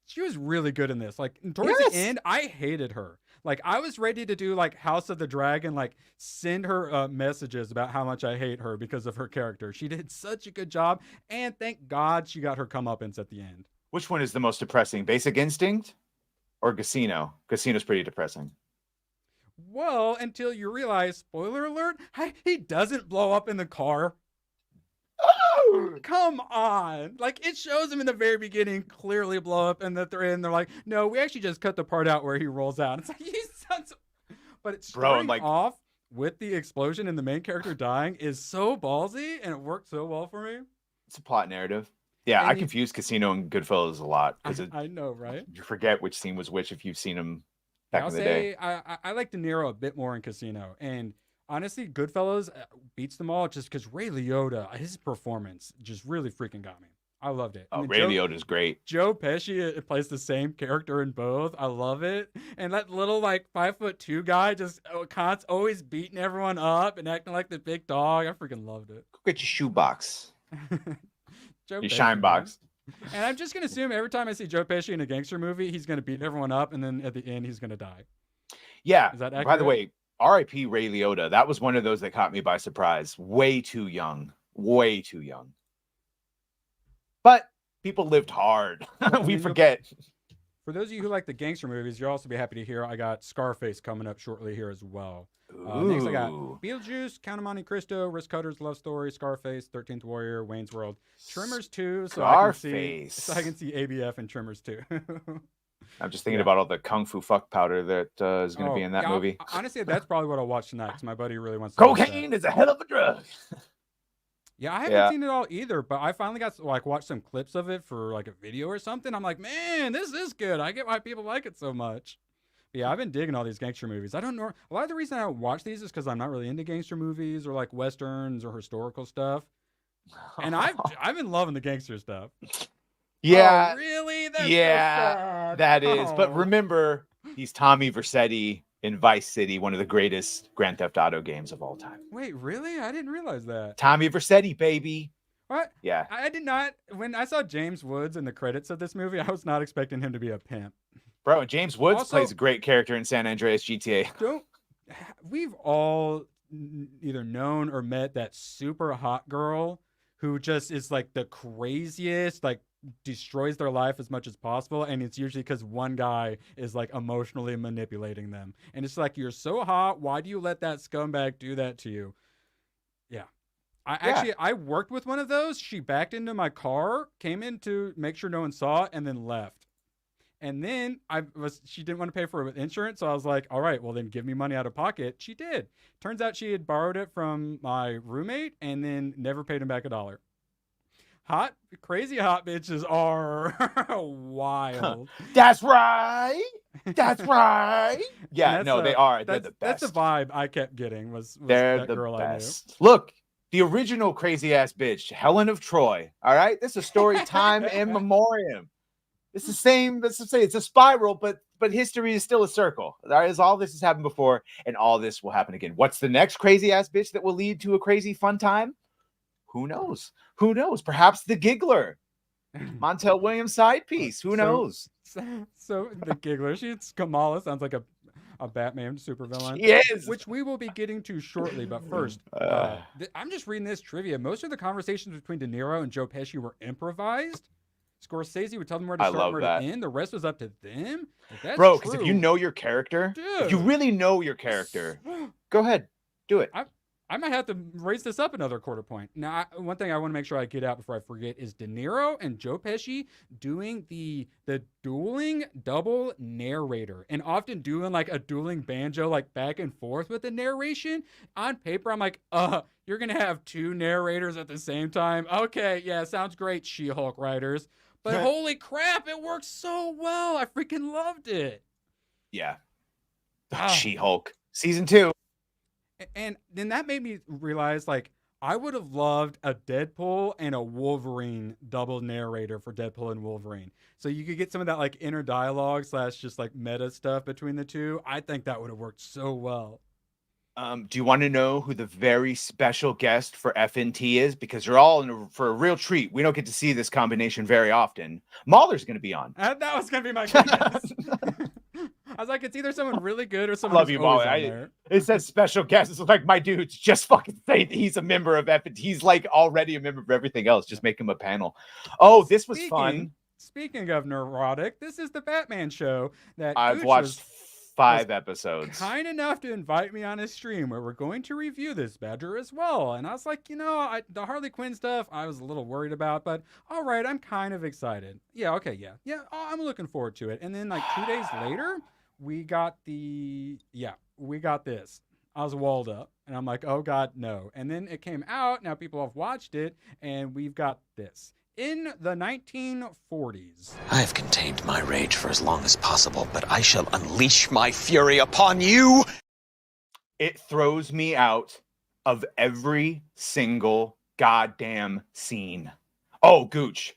She was really good in this. Like, towards the end, I hated her. Like, I was ready to do, like, House of the Dragon, like, send her messages about how much I hate her because of her character. She did such a good job, and thank God she got her comeuppance at the end. Which one is the most depressing, Basic Instinct or Casino? Casino's pretty depressing. Well, until you realize, spoiler alert, he doesn't blow up in the car. Oh, come on. Like, it shows him in the very beginning clearly blow up, and that they're like, no, we actually just cut the part out where he rolls out. It's like, but it's starting off with the explosion and the main character dying is so ballsy, and it worked so well for me. It's a plot narrative. Yeah, And I confuse Casino and Goodfellas a lot because I know, right? you forget which scene was which if you've seen them back I'll in the day. say I like De Niro a bit more in Casino, and honestly, Goodfellas beats them all just because Ray Liotta, his performance just really freaking got me. I loved it. Oh, And then Ray Liotta's great. Joe Pesci plays the same character in both. I love it. And that little like 5'2" guy just always beating everyone up and acting like the big dog. I freaking loved it. Go get your shoebox. Joe Your Pesci, shine box. man. And I'm just gonna assume every time I see Joe Pesci in a gangster movie, he's gonna beat everyone up, and then at the end, he's gonna die. Yeah. Is that By the accurate? way, R.I.P. Ray Liotta. That was one of those that caught me by surprise. Way too young. Way too young. But people lived hard. We forget. For those of you who like the gangster movies, you'll also be happy to hear I got Scarface coming up shortly here as well. Next, I got Ooh. Beetlejuice, Count of Monte Cristo, Risk Cutters, Love Story, Scarface, 13th Warrior, Wayne's World, Trimmers 2, so I can see ABF and Trimmers 2. I'm just thinking about all the kung fu fuck powder that is going to be in that movie. Honestly, that's probably what I'll watch tonight because my buddy really wants to watch that. Cocaine is a hell of a drug. Yeah, I haven't seen it all either, but I finally got to like watch some clips of it for like a video or something. I'm like, man, this is good. I get why people like it so much. But yeah, I've been digging all these gangster movies. I don't know. A lot of the reason I don't watch these is because I'm not really into gangster movies or like westerns or historical stuff. And I've been loving the gangster stuff. Yeah. Oh, really? That's so yeah, sad. that is. But Oh. remember, he's Tommy Vercetti in Vice City, one of the greatest Grand Theft Auto games of all time. Wait, really? I didn't realize that. Tommy Vercetti, baby. What? Yeah. I did not. When I saw James Woods in the credits of this movie, I was not expecting him to be a pimp. Bro, James Woods Also- plays a great character in San Andreas GTA. We've all either known or met that super hot girl who just is like the craziest, like destroys their life as much as possible, and it's usually because one guy is like emotionally manipulating them, and it's like, you're so hot, why do you let that scumbag do that to you? Yeah. I worked with one of those. She backed into my car, came in to make sure no one saw it, and then left. And then she didn't want to pay for insurance, so I was like, all right, well then give me money out of pocket. She did. Turns out she had borrowed it from my roommate and then never paid him back $1. Crazy hot bitches are wild. That's right. That's right. Yeah, And no, they are. They're the That's best. the vibe I kept getting was They're that the girl best. Look, the original crazy ass bitch, Helen of Troy. All right, this is a story time in memoriam. It's the same. Let's just say it's a spiral, but history is still a circle. That is all this has happened before, and all this will happen again. What's the next crazy ass bitch that will lead to a crazy fun time? Who knows? Who knows? Perhaps the giggler, Montel Williams side piece. Who knows? So the giggler, she's Kamala, sounds like a Batman supervillain. Yes, which we will be getting to shortly. But first, I'm just reading this trivia. Most of the conversations between De Niro and Joe Pesci were improvised. Scorsese would tell them where to start and where to end. The rest was up to them. If that's bro, because if true, you know your character, if you really know your character, go ahead, do it. I might have to raise this up another quarter point. Now, one thing I want to make sure I get out before I forget is De Niro and Joe Pesci doing the dueling double narrator, and often doing like a dueling banjo, like back and forth with the narration. On paper, I'm like, you're going to have two narrators at the same time? Okay, yeah, sounds great, She-Hulk writers. But holy crap, it works so well. I freaking loved it. Yeah. She-Hulk. Season 2. And then that made me realize, like, I would have loved a Deadpool and a Wolverine double narrator for Deadpool and Wolverine. So you could get some of that, like, inner dialogue / just, like, meta stuff between the two. I think that would have worked so well. Do you want to know who the very special guest for FNT is? Because you're all for a real treat. We don't get to see this combination very often. Mahler's going to be on. That was going to be my guess. I was like, it's either someone really good or someone Love you, Mahler. It says special guest. It's like, my dudes, just fucking say that he's a member of FNT. He's like already a member of everything else. Just make him a panel. Oh, this was fun. Speaking of neurotic, this is the Batman show that I've Gooch watched 5 episodes. Kind enough to invite me on his stream where we're going to review this Badger as well. And I was like, the Harley Quinn stuff I was a little worried about, but all right, I'm kind of excited. Yeah, okay, yeah, I'm looking forward to it. And then like 2 days later, we got this. Oswalda. And I'm like, oh God, no. And then it came out. Now people have watched it, and we've got this. In the 1940s. I have contained my rage for as long as possible, but I shall unleash my fury upon you. It throws me out of every single goddamn scene. Oh, Gooch.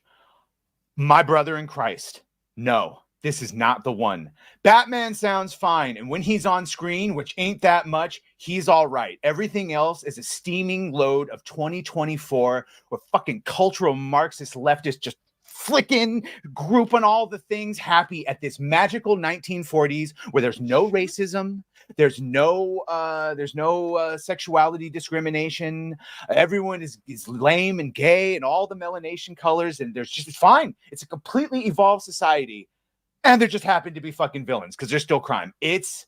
My brother in Christ. No, this is not the one. Batman sounds fine, and when he's on screen, which ain't that much, he's all right. Everything else is a steaming load of 2024 where fucking cultural Marxist leftists just flicking, grouping all the things happy at this magical 1940s where there's no racism, there's no sexuality discrimination. Everyone is lame and gay and all the melanation colors, and there's just, it's fine. It's a completely evolved society, and there just happen to be fucking villains because there's still crime. It's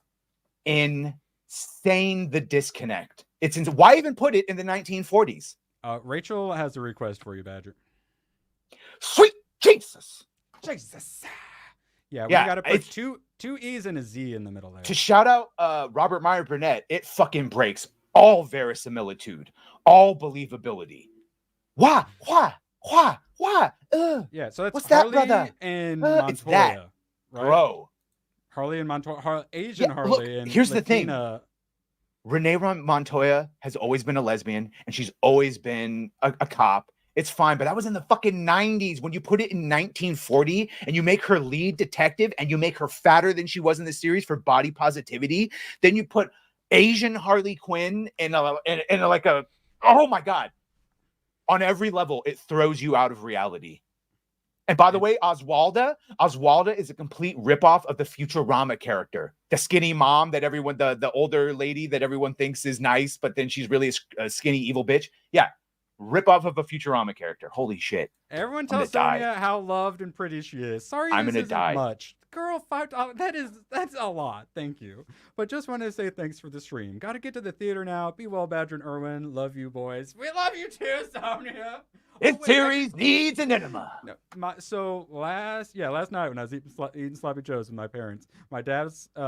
insane, the disconnect. Why even put it in the 1940s? Rachel has a request for you, Badger. Sweet Jesus. Yeah, we gotta put two E's and a Z in the middle there. To shout out Robert Meyer Burnett, it fucking breaks all verisimilitude, all believability. Why? Yeah, so that's what's Harley that, brother? And Montoya, it's that, right? bro. Harley and Montoya, Asian Harley. Look, and here's Latina. the thing. Renee Montoya has always been a lesbian, and she's always been a cop. It's fine, but that was in the fucking 90s. When you put it in 1940 and you make her lead detective and you make her fatter than she was in the series for body positivity, then you put Asian Harley Quinn in like a, oh my God. On every level, it throws you out of reality. And by the way, Oswalda is a complete ripoff of the Futurama character. The skinny mom that everyone, the older lady that everyone thinks is nice, but then she's really a skinny evil bitch. Yeah. Rip off of a Futurama character. Holy shit. Everyone tells Sonya how loved and pretty she is. Sorry, I'm this gonna isn't die. much. Girl, that's a lot. Thank you. But just wanted to say thanks for the stream. Gotta get to the theater now. Be well, Badger and Irwin. Love you, boys. We love you too, Sonya. This series needs an enema. No, last night when I was eating sloppy joes with my parents, my dad we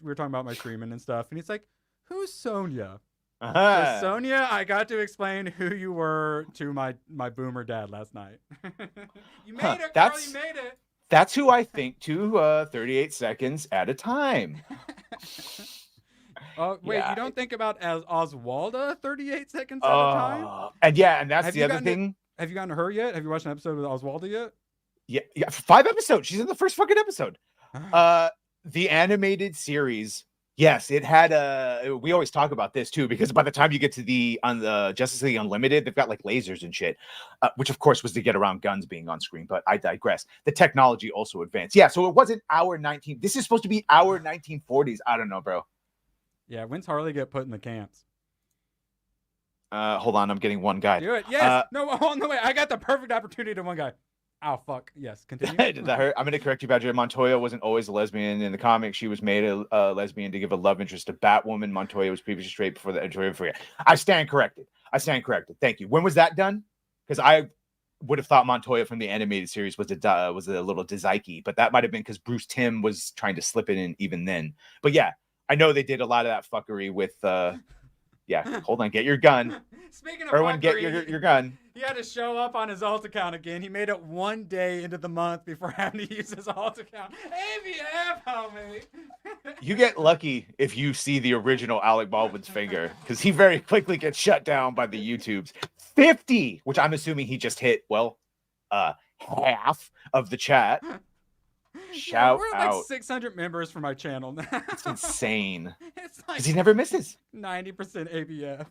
were talking about my streaming and stuff, and he's like, "Who's Sonya?" So Sonya, I got to explain who you were to my boomer dad last night. You made it, girl. You made it. That's who I think to 38 seconds at a time. Oh, wait, you don't think about as Oswalda 38 seconds at a time? And that's the other thing. Have you gotten to her yet? Have you watched an episode with Oswalda yet? Yeah, 5 episodes. She's in the first fucking episode. The animated series, yes, it had we always talk about this too, because by the time you get to the Justice League Unlimited, they've got like lasers and shit, which of course was to get around guns being on screen, but I digress. The technology also advanced. Yeah, so it wasn't this is supposed to be our 1940s. I don't know, bro. Yeah, when's Harley get put in the camps? Hold on, I'm getting one guy. Do it. Yes. No, wait. I got the perfect opportunity to one guy. Oh, fuck. Yes, continue. Did that hurt? I'm going to correct you, Badger. Montoya wasn't always a lesbian. In the comics, she was made a lesbian to give a love interest to Batwoman. Montoya was previously straight before the... I stand corrected. Thank you. When was that done? Because I would have thought Montoya from the animated series was a little Dazike, but that might have been because Bruce Timm was trying to slip it in even then. But yeah, I know they did a lot of that fuckery with... Yeah, hold on. Get your gun. Speaking of Erwin, fuckery, get your gun. He had to show up on his alt account again. He made it one day into the month before having to use his alt account. ABF, homie. You get lucky if you see the original Alec Baldwin's finger, because he very quickly gets shut down by the YouTubes. 50, which I'm assuming he just hit, half of the chat. Shout we're out. like 600 members for my channel now. It's insane. It's like because he never misses. 90% ABF.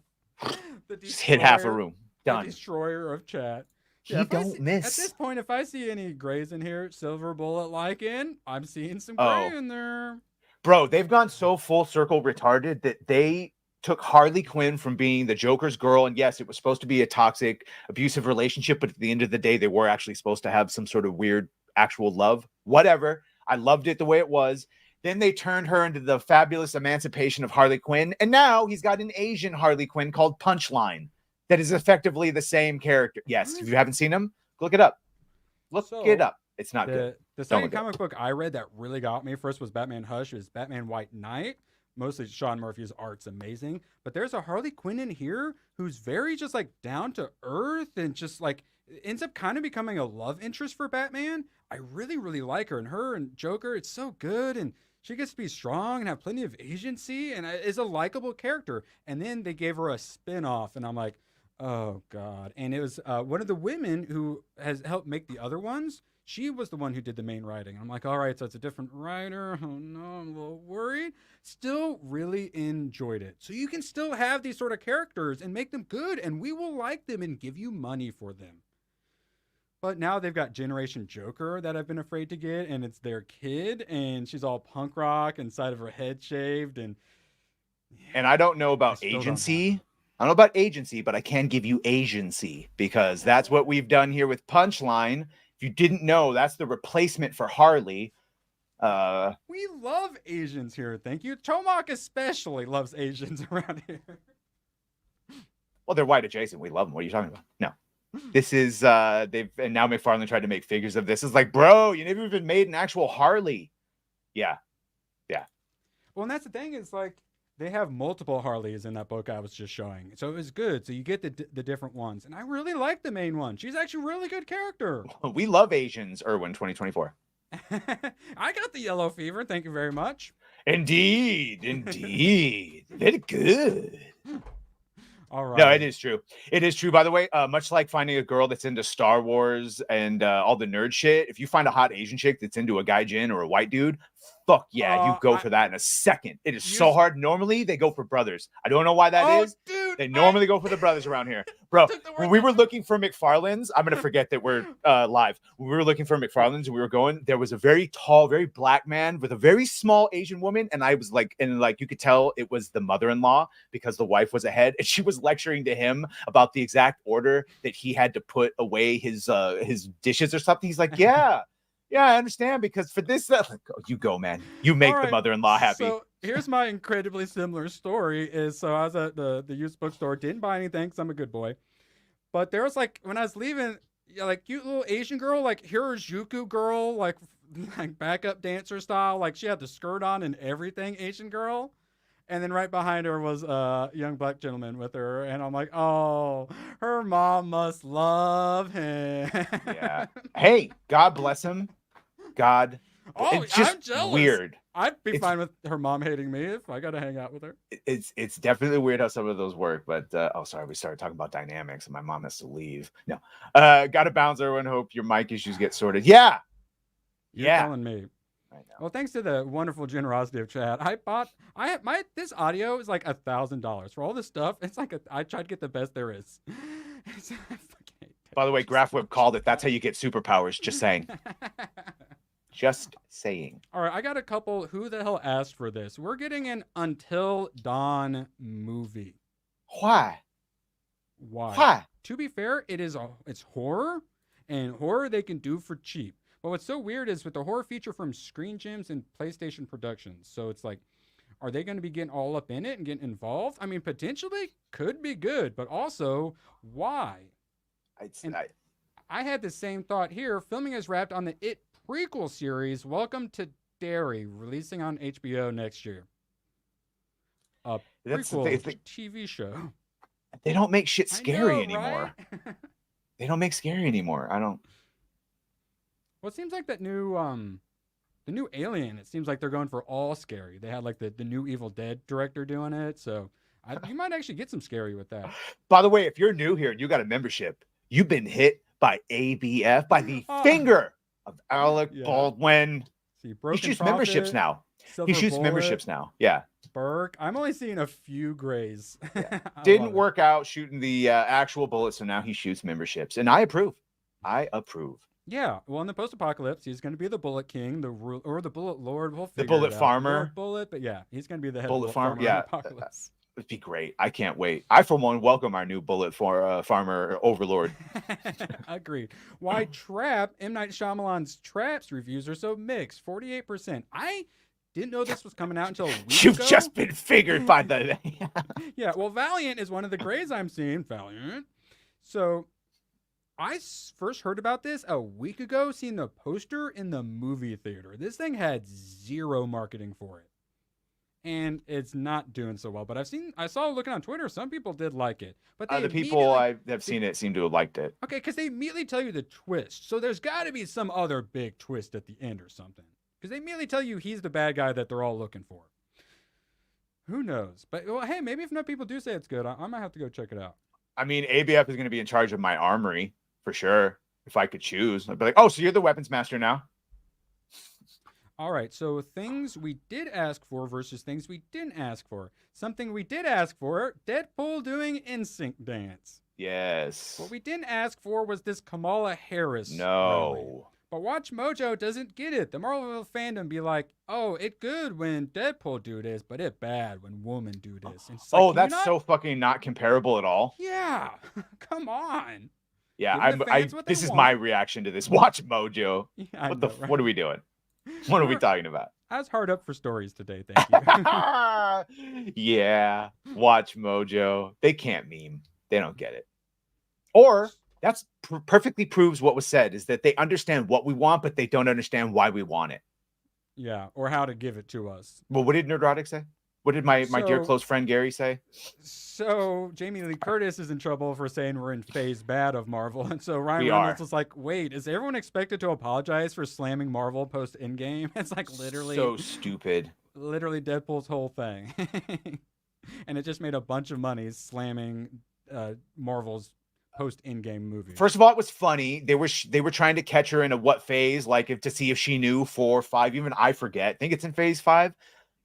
Just hit half a room. Done. The destroyer of chat. He don't miss. At this point, if I see any grays in here, silver bullet like in, I'm seeing some gray in there. Bro, they've gone so full circle retarded that they took Harley Quinn from being the Joker's girl. And yes, it was supposed to be a toxic, abusive relationship. But at the end of the day, they were actually supposed to have some sort of weird actual love. Whatever. I loved it the way it was. Then they turned her into the fabulous emancipation of Harley Quinn. And now he's got an Asian Harley Quinn called Punchline that is effectively the same character. Yes, if you haven't seen him, look it up. Look it up. It's not good. The second comic book I read that really got me first was Batman Hush. It was Batman White Knight. mostly Sean Murphy's art's amazing, but there's a Harley Quinn in here who's very just like down to earth and just like ends up kind of becoming a love interest for Batman. I really, really like her, and her and Joker, it's so good, and she gets to be strong and have plenty of agency and is a likable character. And then they gave her a spin-off, and I'm like, oh God. And it was one of the women who has helped make the other ones. She was the one who did the main writing. I'm like, all right, so it's a different writer. Oh no, I'm a little worried. Still really enjoyed it. So you can still have these sort of characters and make them good, and we will like them and give you money for them. But now they've got Generation Joker that I've been afraid to get, and it's their kid, and she's all punk rock and side of her head shaved. And I don't know about agency. I don't know about agency, but I can give you agency because that's what we've done here with Punchline. If you didn't know, that's the replacement for Harley. We love Asians here. Thank you. Tomac especially loves Asians around here. Well, they're white adjacent. We love them. What are you talking about? No. This is and now McFarlane tried to make figures of this. It's like, bro, you never even made an actual Harley. Yeah. Well, and that's the thing is like they have multiple Harleys in that book I was just showing. So it was good. So you get the different ones. And I really like the main one. She's actually a really good character. We love Asians, Irwin 2024. I got the yellow fever. Thank you very much. Indeed. Very good. All right. No, it is true. It is true, by the way. Much like finding a girl that's into Star Wars and all the nerd shit, if you find a hot Asian chick that's into a gaijin or a white dude, fuck yeah, you go for that in a second. It is so hard. Normally, they go for brothers. I don't know why that is. Dude, they normally go for the brothers around here. Bro, when we were looking for McFarlane's, I'm going to forget that we're live. When we were looking for McFarlane's and we were going, there was a very tall, very black man with a very small Asian woman. And I was like, you could tell it was the mother-in-law because the wife was ahead. And she was lecturing to him about the exact order that he had to put away his dishes or something. He's like, yeah, I understand because for this, you go, man. You make the mother-in-law happy. So here's my incredibly similar story so I was at the used bookstore, didn't buy anything because I'm a good boy. But there was like, when I was leaving, like cute little Asian girl, like Hirajuku girl, like backup dancer style. Like she had the skirt on and everything, Asian girl. And then right behind her was a young black gentleman with her. And I'm like, oh, her mom must love him. Yeah. Hey, God bless him. God. Oh, it's just I'm jealous. Weird. I'd be fine with her mom hating me if I got to hang out with her. It's definitely weird how some of those work. But, sorry, we started talking about dynamics and my mom has to leave. No. Got to bounce, Erwin. Hope your mic issues get sorted. Yeah. You're telling me. Well, thanks to the wonderful generosity of chat, this audio is like $1,000 for all this stuff. It's like I tried to get the best there is. By the way, GraphWhip called it. That's how you get superpowers. Just saying. Just saying. All right, I got a couple. Who the hell asked for this? We're getting an Until Dawn movie. Why? To be fair, it's horror, and horror they can do for cheap. But what's so weird is with the horror feature from Screen Gems and PlayStation Productions. So it's like, are they going to be getting all up in it and getting involved? I mean, potentially could be good, but also why? I had the same thought here. Filming is wrapped on the It prequel series, Welcome to Derry, releasing on HBO next year. A prequel TV show. They don't make shit scary anymore. Right? They don't make scary anymore. I don't. Well, it seems like that new the new Alien, it seems like they're going for all scary. They had like the new Evil Dead director doing it, so you might actually get some scary with that. By the way, if you're new here and you got a membership, you've been hit by ABF, by the finger of Alec Baldwin. See, he shoots memberships now. He shoots memberships now. Yeah. Burke. I'm only seeing a few grays. Yeah. Didn't work out shooting the actual bullets, so now he shoots memberships, and I approve. Yeah, well, in the post-apocalypse, he's going to be the Bullet King, the Bullet Lord. We'll the Bullet Farmer, Lord Bullet, but yeah, he's going to be the head Bullet Farmer. Yeah, apocalypse. It'd be great. I can't wait. I, for one, welcome our new Bullet Farmer Overlord. Agreed. Why Trap? M. Night Shyamalan's Traps reviews are so mixed. 48%. I didn't know this was coming out until a week You've ago. just been figured by the. Yeah, well, Valiant is one of the grays I'm seeing. Valiant. So. I first heard about this a week ago, seeing the poster in the movie theater. This thing had zero marketing for it. and it's not doing so well. But I saw looking on Twitter, some people did like it. But they The people I have seen it seem to have liked it. okay, because they immediately tell you the twist. So there's got to be some other big twist at the end or something. Because they immediately tell you he's the bad guy that they're all looking for. Who knows? But well, hey, maybe if enough people do say it's good, I might have to go check it out. I mean, ABF is going to be in charge of my armory for sure. If I could choose, I'd be like, oh, so you're the weapons master now? All right, so things we did ask for versus things we didn't ask for. Something we did ask for, Deadpool doing NSYNC dance. Yes. What we didn't ask for was this Kamala Harris. No. Rally. But Watch Mojo doesn't get it. The Marvel fandom be like, oh, it good when Deadpool do this, but it bad when woman do this. And it's like, oh, that's so fucking not comparable at all. Yeah, come on. Yeah, this is my reaction to this. Watch Mojo. Yeah, what are we doing? What are we talking about? I was hard up for stories today. Thank you. Yeah, Watch Mojo. They can't meme. They don't get it. Or that's perfectly proves what was said, is that they understand what we want, but they don't understand why we want it. Yeah, or how to give it to us. Well, what did Nerdrotic say? What did my dear close friend Gary say? So Jamie Lee Curtis is in trouble for saying we're in phase bad of Marvel. And so Ryan Reynolds was like, wait, is everyone expected to apologize for slamming Marvel post Endgame? It's like literally so stupid. Literally Deadpool's whole thing. And it just made a bunch of money slamming Marvel's post Endgame movie. First of all, it was funny. They were trying to catch her in a what phase, like to see if she knew 4 or 5. Even I forget. I think it's in phase 5.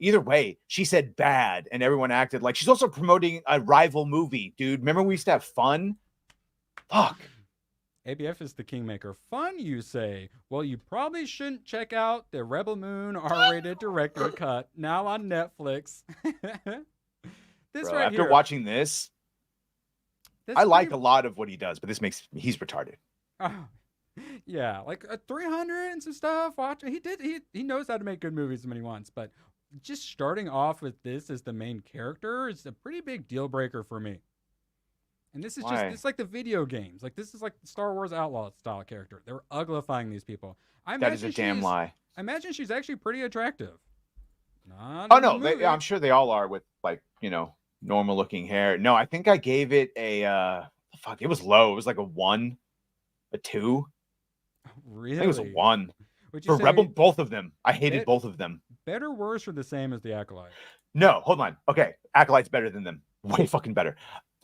Either way, she said bad, and everyone acted like she's also promoting a rival movie, dude. Remember we used to have fun? Fuck. ABF is the kingmaker. Fun, you say? Well, you probably shouldn't check out the Rebel Moon R-rated director cut now on Netflix. This Bro, right after here. watching this, I like a lot of what he does, but he's retarded. Oh, yeah, like 300 and some stuff. Watch, he knows how to make good movies when he wants, but just starting off with this as the main character is a pretty big deal breaker for me. And this is it's like the video games. Like this is like the Star Wars Outlaws style character. They're uglifying these people. That is a damn lie. I imagine she's actually pretty attractive. Oh no, I'm sure they all are with like, normal looking hair. No, I think I gave it a it was low. It was like a 1, a 2. Really? I think it was a 1. For Rebel, both of them. I hated both of them. Better, worse, or the same as the Acolyte? No, hold on. Okay, Acolyte's better than them. Way fucking better.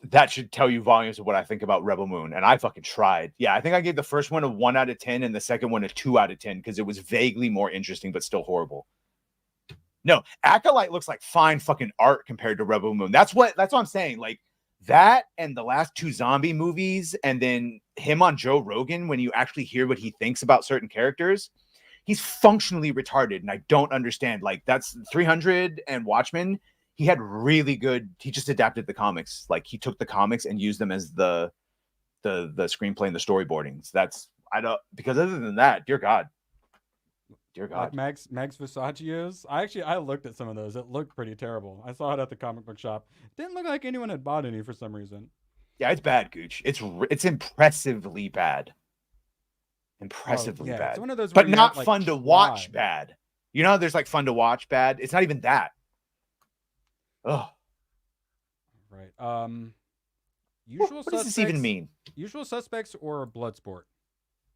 That should tell you volumes of what I think about Rebel Moon. And I fucking tried. Yeah, I think I gave the first one a 1 out of 10 and the second one a 2 out of 10 because it was vaguely more interesting, but still horrible. No, Acolyte looks like fine fucking art compared to Rebel Moon. That's what I'm saying. Like that and the last 2 zombie movies, and then him on Joe Rogan, when you actually hear what he thinks about certain characters, he's functionally retarded. And I don't understand. Like that's 300 and Watchmen. He had really good. He just adapted the comics. Like he took the comics and used them as the screenplay and the storyboarding. So because other than that, dear God. Like Max Visaggio's. I looked at some of those. It looked pretty terrible. I saw it at the comic book shop. Didn't look like anyone had bought any for some reason. Yeah, it's bad, Gooch. It's impressively bad. Impressively bad. It's one of those, but not fun to watch bad. There's like fun to watch bad. It's not even that. Oh. Right. Usual what does this even mean? Usual Suspects or Bloodsport?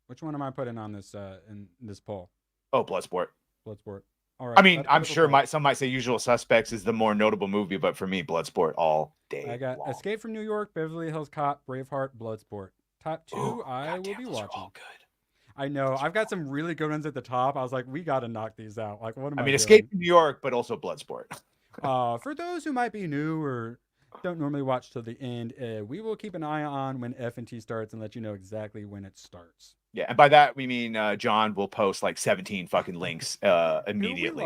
Which one am I putting on this in this poll? Oh, Bloodsport. Bloodsport. All right. I mean, I'm sure some might say Usual Suspects is the more notable movie, but for me, Bloodsport all day. I got long. Escape from New York, Beverly Hills Cop, Braveheart, Bloodsport. Top 2, I will be watching. All good. I know. I've got some really good ones at the top. I was like, we got to knock these out. Like, what am I doing? Escape from New York, but also Bloodsport. For those who might be new or don't normally watch till the end, we will keep an eye on when FNT starts and let you know exactly when it starts. Yeah, and by that we mean John will post like 17 fucking links immediately.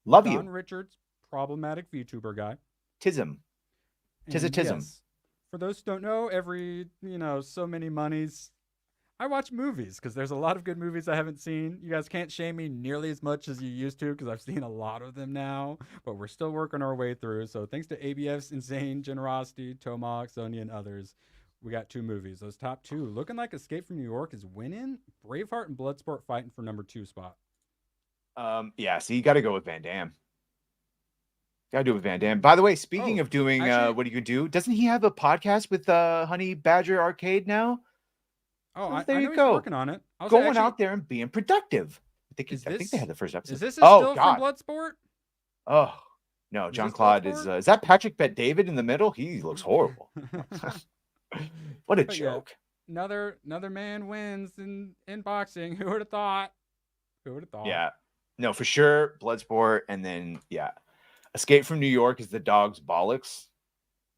Love you. Don Richards, problematic VTuber guy. Tism. Tism. Yes, for those who don't know, every so many monies, I watch movies because there's a lot of good movies I haven't seen. You guys can't shame me nearly as much as you used to because I've seen a lot of them now, but we're still working our way through. So thanks to ABF's insane generosity, Tomahawk, Sonya, and others, we got 2 movies. Those top 2 looking like Escape from New York is winning. Braveheart and Bloodsport fighting for number 2 spot. Yeah, so you got to go with Van Damme. Gotta do it with Van Damme. By the way, speaking of doing actually- what do you do, doesn't he have a podcast with Honey Badger Arcade now? Oh, So I there know you he's go. working on it. I was Going actually- out there and being productive. I think Is they had the first episode. Is this oh still God. from Bloodsport? Oh no, Is John this Claude Bloodsport? is that Patrick Bet David in the middle? He looks horrible. What a But yeah, joke. another man wins in boxing. Who would have thought? Who would have thought? Yeah. No, for sure. Bloodsport, and then Escape from New York is the dog's bollocks.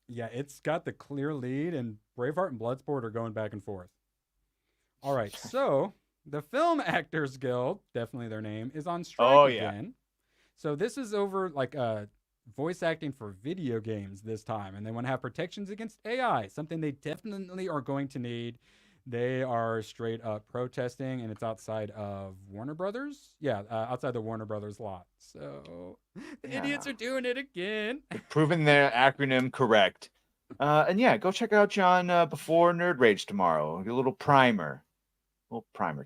Yeah, it's got the clear lead, and Braveheart and Bloodsport are going back and forth. All right, so the Film Actors Guild, definitely their name, is on strike again. So this is over voice acting for video games this time, and they want to have protections against AI, something they definitely are going to need. They are straight up protesting, and it's outside of Warner Brothers. Yeah, outside the Warner Brothers lot. So the idiots are doing it again. Proving their acronym correct. And go check out John before Nerd Rage tomorrow. A little primer.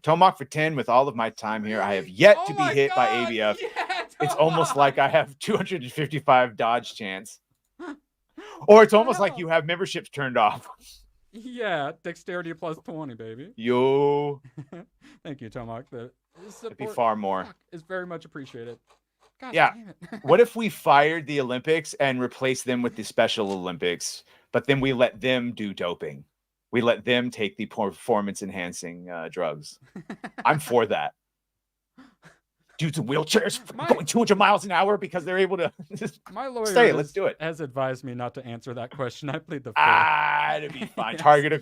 Tomahawk for 10 with all of my time here. I have yet to be hit by ABF. Yeah, It's almost like I have 255 dodge chance. Or it's almost like you have memberships turned off. Yeah, dexterity plus 20, baby. Yo. Thank you, Tomahawk. The It'd be support far more. is very much appreciated. God Yeah. damn it. What if we fired the Olympics and replaced them with the Special Olympics, but then we let them do doping? We let them take the performance-enhancing drugs. I'm for that. Dudes in wheelchairs going 200 miles an hour because they're able to just My lawyer let's do it. has advised me not to answer that question. I plead the fifth. It'd be fine. Target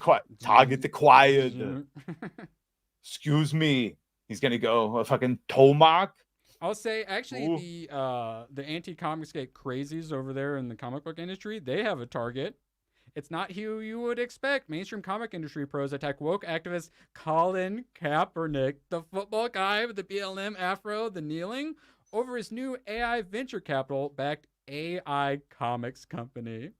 the quiet. Excuse me. He's gonna go a fucking Tomahawk. I'll say actually the anti-comicsgate crazies over there in the comic book industry, they have a target. It's not who you would expect. Mainstream comic industry pros attack woke activist Colin Kaepernick, the football guy with the BLM afro, the kneeling, over his new AI venture capital-backed AI comics company.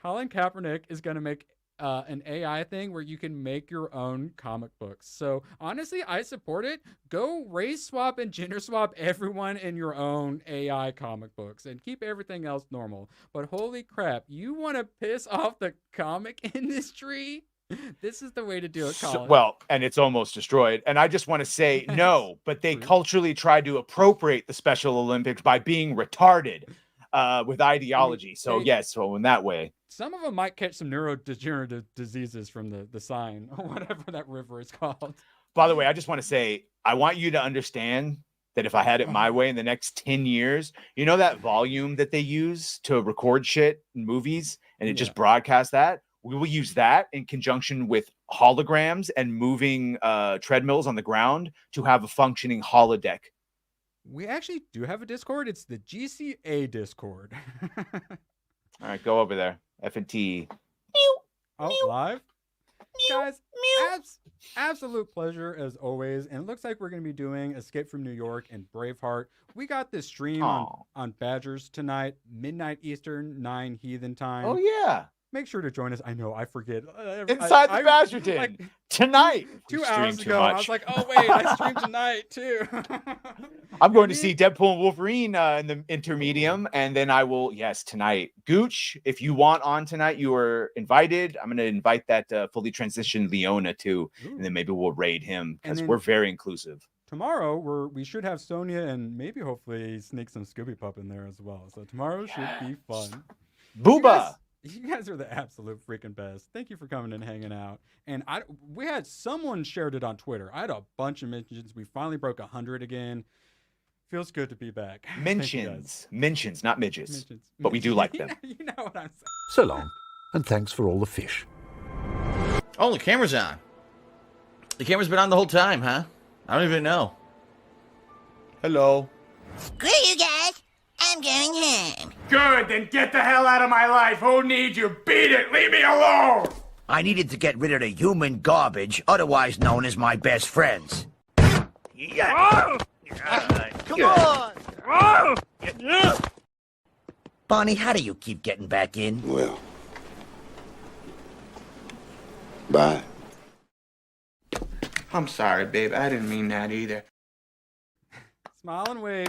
Colin Kaepernick is going to make an AI thing where you can make your own comic books. So honestly, I support it. Go race swap and gender swap everyone in your own AI comic books and keep everything else normal. But holy crap, you want to piss off the comic industry? This is the way to do it, Colin. And it's almost destroyed. And I just want to say no, but they culturally tried to appropriate the Special Olympics by being retarded with ideology. So in that way. Some of them might catch some neurodegenerative diseases from the sign or whatever that river is called. By the way, I just want to say, I want you to understand that if I had it my way in the next 10 years, you know that volume that they use to record shit in movies and it just broadcasts that? We will use that in conjunction with holograms and moving treadmills on the ground to have a functioning holodeck. We actually do have a Discord. It's the GCA Discord. All right, go over there. FNT. Oh, live? Guys, absolute pleasure as always. And it looks like we're going to be doing Escape from New York and Braveheart. We got this stream on Badgers tonight, midnight Eastern, 9 Heathen time. Oh, yeah. Make sure to join us. I know, I forget. Inside the Badger Den tonight. 2 hours ago, I was like, oh, wait, I streamed tonight too. I'm going to see Deadpool and Wolverine in the intermedium. And then I will, tonight. Gooch, if you want on tonight, you are invited. I'm going to invite that fully transitioned Leona too. Ooh. And then maybe we'll raid him because we're very inclusive. Tomorrow, we should have Sonya and maybe hopefully sneak some Scooby Pup in there as well. So tomorrow should be fun. Booba! You guys are the absolute freaking best. Thank you for coming and hanging out. And we had someone shared it on Twitter. I had a bunch of mentions. We finally broke 100 again. Feels good to be back. Mentions, not midgets. But we do like them. You know what I'm saying. So long, and thanks for all the fish. Oh, the camera's on. The camera's been on the whole time, huh? I don't even know. Hello. Great, you guys. I'm going home. Good, then get the hell out of my life. Who needs you? Beat it. Leave me alone. I needed to get rid of the human garbage, otherwise known as my best friends. Oh! Come on! Oh! Bonnie, how do you keep getting back in? Well, bye. I'm sorry, babe. I didn't mean that either. Smile and wave.